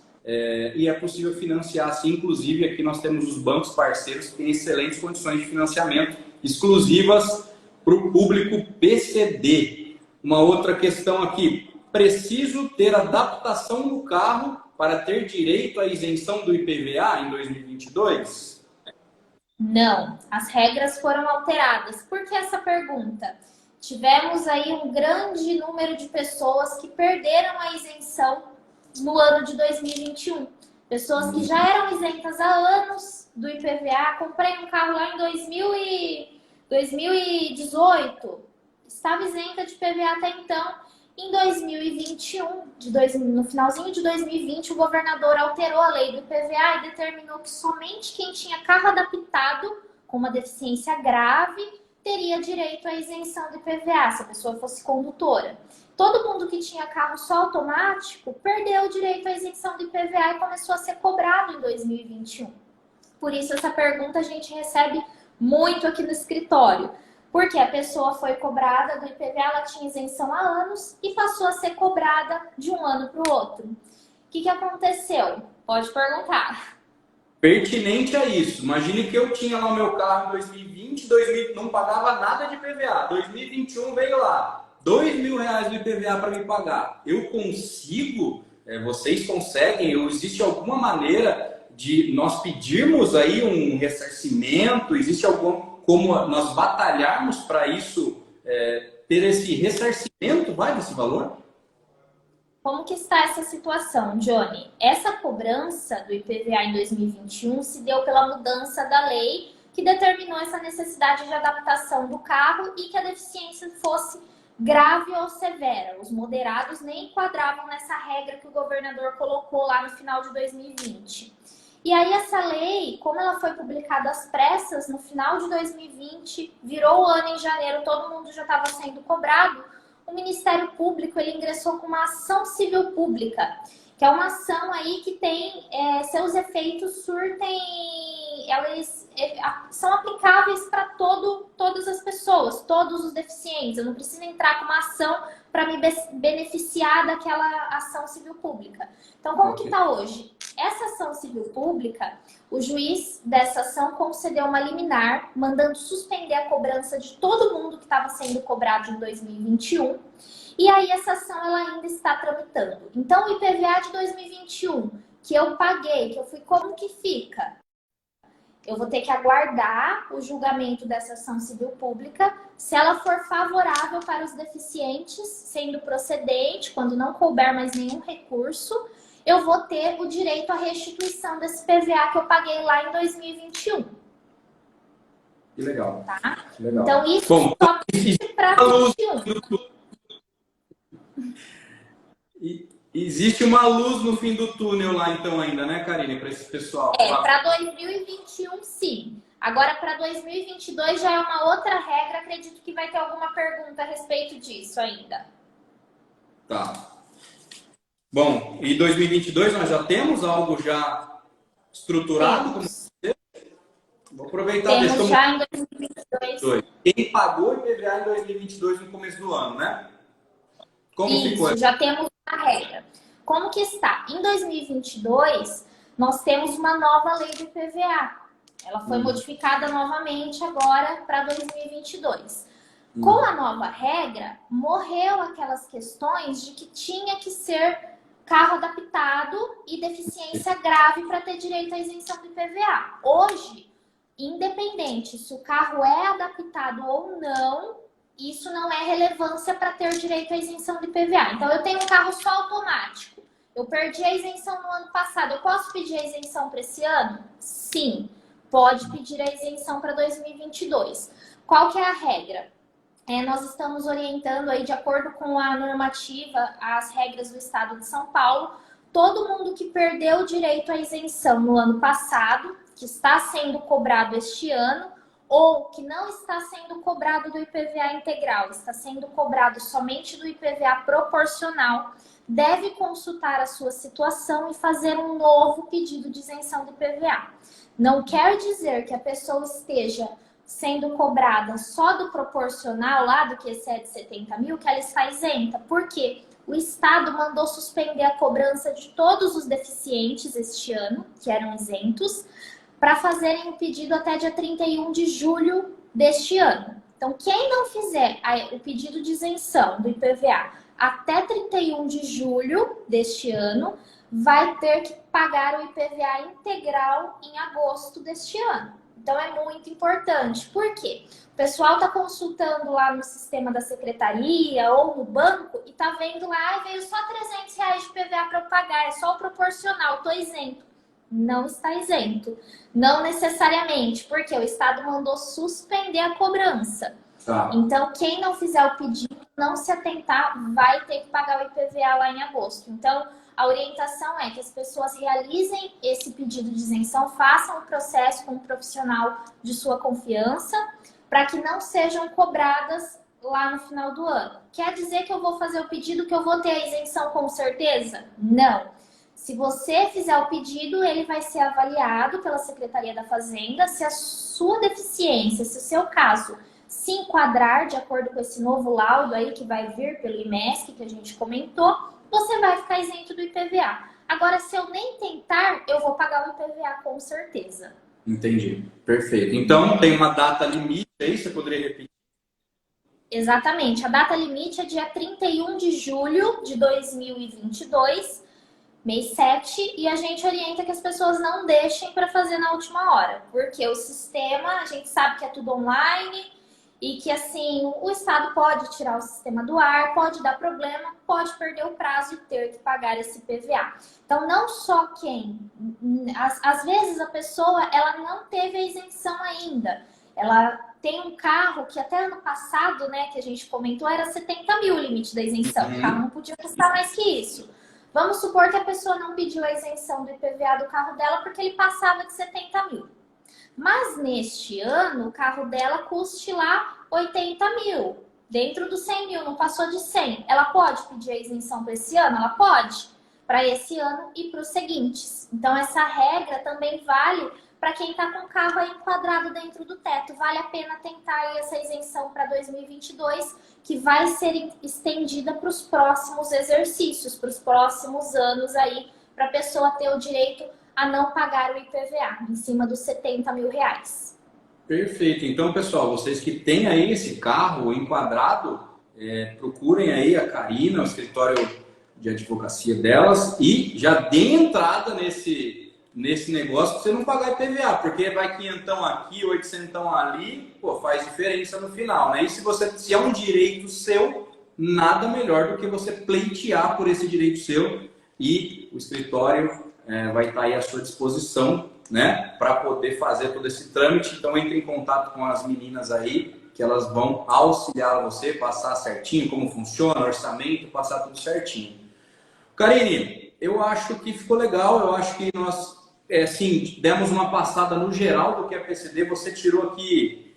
e é possível financiar sim. Inclusive, aqui nós temos os bancos parceiros que têm excelentes condições de financiamento exclusivas para o público PCD. Uma outra questão aqui. Preciso ter adaptação no carro para ter direito à isenção do IPVA em 2022? Não, as regras foram alteradas. Por que essa pergunta? Tivemos aí um grande número de pessoas que perderam a isenção no ano de 2021. Pessoas que já eram isentas há anos do IPVA. Comprei um carro lá em 2018, estava isenta de IPVA até então. Em 2021, no finalzinho de 2020, o governador alterou a lei do IPVA e determinou que somente quem tinha carro adaptado com uma deficiência grave teria direito à isenção do IPVA, se a pessoa fosse condutora. Todo mundo que tinha carro só automático perdeu o direito à isenção do IPVA e começou a ser cobrado em 2021. Por isso, essa pergunta a gente recebe muito aqui no escritório. Porque a pessoa foi cobrada do IPVA, ela tinha isenção há anos e passou a ser cobrada de um ano para o outro. O que aconteceu? Pode perguntar. Pertinente a isso. Imagine que eu tinha lá o meu carro em 2020, não pagava nada de IPVA. 2021 veio lá, R$ 2.000 do IPVA para me pagar. Eu consigo? Vocês conseguem? Existe alguma maneira de nós pedirmos aí um ressarcimento? Existe como nós batalharmos para isso, ter esse ressarcimento, desse valor? Como que está essa situação, Johnny? Essa cobrança do IPVA em 2021 se deu pela mudança da lei que determinou essa necessidade de adaptação do carro e que a deficiência fosse grave ou severa. Os moderados nem enquadravam nessa regra que o governador colocou lá no final de 2020. E aí essa lei, como ela foi publicada às pressas no final de 2020, virou o ano em janeiro, todo mundo já estava sendo cobrado, o Ministério Público ele ingressou com uma ação civil pública, que é uma ação aí que tem seus efeitos eles são aplicáveis para todas as pessoas, todos os deficientes. Eu não preciso entrar com uma ação para me beneficiar daquela ação civil pública. Então, como que está hoje? Essa ação civil pública, o juiz dessa ação concedeu uma liminar, mandando suspender a cobrança de todo mundo que estava sendo cobrado em 2021. E aí essa ação ela ainda está tramitando. Então, o IPVA de 2021, que eu paguei, que eu fui, como que fica? Eu vou ter que aguardar o julgamento dessa ação civil pública. Se ela for favorável para os deficientes, sendo procedente, quando não couber mais nenhum recurso, eu vou ter o direito à restituição desse PVA que eu paguei lá em 2021. Que legal. Tá? Que legal. Então, isso só para 2021. Existe uma luz no fim do túnel lá, então, ainda, né, Karine, para esse pessoal? Para 2021, sim. Agora, para 2022 já é uma outra regra. Acredito que vai ter alguma pergunta a respeito disso ainda. Tá. Bom, e 2022 nós já temos algo já estruturado? Vou aproveitar Temos desse. já em 2022. Quem pagou IPVA em 2022 no começo do ano, né? Como ficou? Isso, já temos a regra. Como que está? Em 2022, nós temos uma nova lei do IPVA. Ela foi modificada novamente agora para 2022. Com a nova regra, morreu aquelas questões de que tinha que ser carro adaptado e deficiência grave para ter direito à isenção do IPVA. Hoje, independente se o carro é adaptado ou não, isso não é relevância para ter direito à isenção do IPVA. Então, eu tenho um carro só automático. Eu perdi a isenção no ano passado. Eu posso pedir a isenção para esse ano? Sim, pode pedir a isenção para 2022. Qual que é a regra? Nós estamos orientando aí, de acordo com a normativa, as regras do Estado de São Paulo, todo mundo que perdeu o direito à isenção no ano passado, que está sendo cobrado este ano, ou que não está sendo cobrado do IPVA integral, está sendo cobrado somente do IPVA proporcional, deve consultar a sua situação e fazer um novo pedido de isenção do IPVA. Não quer dizer que a pessoa esteja sendo cobrada só do proporcional, lá do que excede 70 mil, que ela está isenta. Por quê? O Estado mandou suspender a cobrança de todos os deficientes este ano, que eram isentos, para fazerem o pedido até dia 31 de julho deste ano. Então, quem não fizer o pedido de isenção do IPVA até 31 de julho deste ano, vai ter que pagar o IPVA integral em agosto deste ano. Então, é muito importante. Por quê? O pessoal está consultando lá no sistema da secretaria ou no banco e está vendo lá, veio só R$300 de IPVA para eu pagar, é só o proporcional, estou isento. Não está isento. Não necessariamente, porque o Estado mandou suspender a cobrança. Tá. Então, quem não fizer o pedido, não se atentar, vai ter que pagar o IPVA lá em agosto. Então, a orientação é que as pessoas realizem esse pedido de isenção, façam o processo com um profissional de sua confiança, para que não sejam cobradas lá no final do ano. Quer dizer que eu vou fazer o pedido que eu vou ter a isenção com certeza? Não. Se você fizer o pedido, ele vai ser avaliado pela Secretaria da Fazenda. Se a sua deficiência, se o seu caso se enquadrar de acordo com esse novo laudo aí que vai vir pelo IMESC, que a gente comentou, você vai ficar isento do IPVA. Agora, se eu nem tentar, eu vou pagar o IPVA com certeza. Entendi. Perfeito. Então, tem uma data limite aí, você poderia repetir? Exatamente. A data limite é dia 31 de julho de 2022, mês 7, e a gente orienta que as pessoas não deixem para fazer na última hora, porque o sistema, a gente sabe que é tudo online e que, assim, o Estado pode tirar o sistema do ar, pode dar problema, pode perder o prazo e ter que pagar esse PVA. Então, não só quem... Às vezes, a pessoa, ela não teve a isenção ainda. Ela tem um carro que até ano passado, né, que a gente comentou, era 70 mil o limite da isenção. O carro não podia custar mais que isso. Vamos supor que a pessoa não pediu a isenção do IPVA do carro dela porque ele passava de 70 mil. Mas neste ano, o carro dela custe lá 80 mil. Dentro dos 100 mil, não passou de 100. Ela pode pedir a isenção para esse ano? Ela pode. Para esse ano e para os seguintes. Então, essa regra também vale para quem está com o carro aí enquadrado dentro do teto. Vale a pena tentar aí essa isenção para 2022, que vai ser estendida para os próximos exercícios, para os próximos anos aí, para a pessoa ter o direito a não pagar o IPVA, em cima dos 70 mil reais. Perfeito. Então, pessoal, vocês que têm aí esse carro enquadrado, procurem aí a Karina, o escritório de advocacia delas, e já deem entrada nesse negócio para você não pagar IPVA, porque vai 500 aqui, 800 ali, pô, faz diferença no final, né? E se é um direito seu, nada melhor do que você pleitear por esse direito seu, e o escritório vai estar aí à sua disposição, né, para poder fazer todo esse trâmite. Então, entre em contato com as meninas aí, que elas vão auxiliar você, passar certinho como funciona, orçamento, passar tudo certinho. Karine, eu acho que ficou legal, eu acho que nós, assim, demos uma passada no geral do que é PCD, você tirou aqui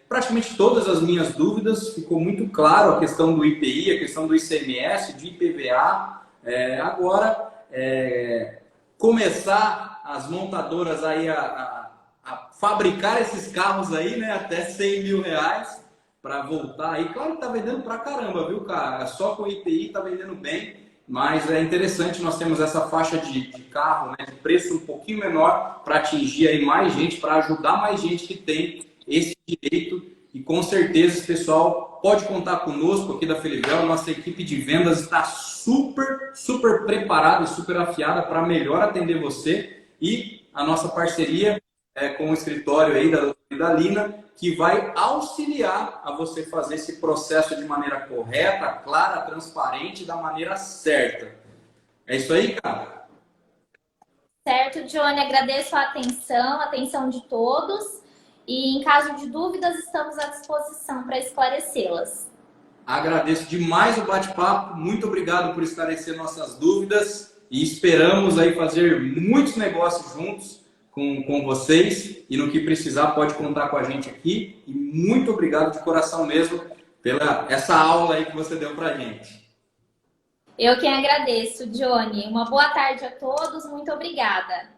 praticamente todas as minhas dúvidas, ficou muito claro a questão do IPI, a questão do ICMS, de IPVA. Agora, começar as montadoras aí a fabricar esses carros aí, né? Até 100 mil reais para voltar aí. Claro que tá vendendo pra caramba, viu, cara? Só com IPI tá vendendo bem, mas é interessante nós temos essa faixa de carro, né? De preço um pouquinho menor para atingir aí mais gente, para ajudar mais gente que tem esse direito. E com certeza esse pessoal pode contar conosco aqui da Felivel. Nossa equipe de vendas está super preparada e super afiada para melhor atender você. E a nossa parceria com o escritório aí da doutora Idalina, que vai auxiliar a você fazer esse processo de maneira correta, clara, transparente, da maneira certa. É isso aí, cara? Certo, Johnny. Agradeço a atenção de todos. E em caso de dúvidas, estamos à disposição para esclarecê-las. Agradeço demais o bate-papo. Muito obrigado por esclarecer nossas dúvidas. E esperamos aí fazer muitos negócios juntos com vocês. E no que precisar, pode contar com a gente aqui. E muito obrigado de coração mesmo pela essa aula aí que você deu para a gente. Eu quem agradeço, Johnny. Uma boa tarde a todos. Muito obrigada.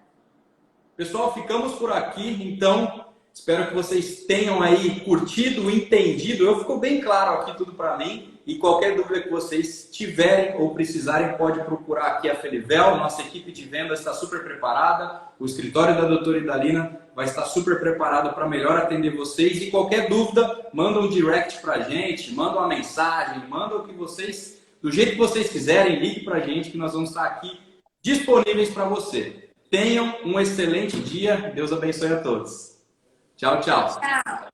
Pessoal, ficamos por aqui. Então, espero que vocês tenham aí curtido, entendido. Ficou bem claro aqui tudo para mim. E qualquer dúvida que vocês tiverem ou precisarem, pode procurar aqui a Felivel. Nossa equipe de vendas está super preparada. O escritório da doutora Idalina vai estar super preparado para melhor atender vocês. E qualquer dúvida, manda um direct para a gente, manda uma mensagem, manda o que vocês, do jeito que vocês quiserem, ligue para a gente que nós vamos estar aqui disponíveis para você. Tenham um excelente dia. Deus abençoe a todos. Tchau, tchau. Tchau.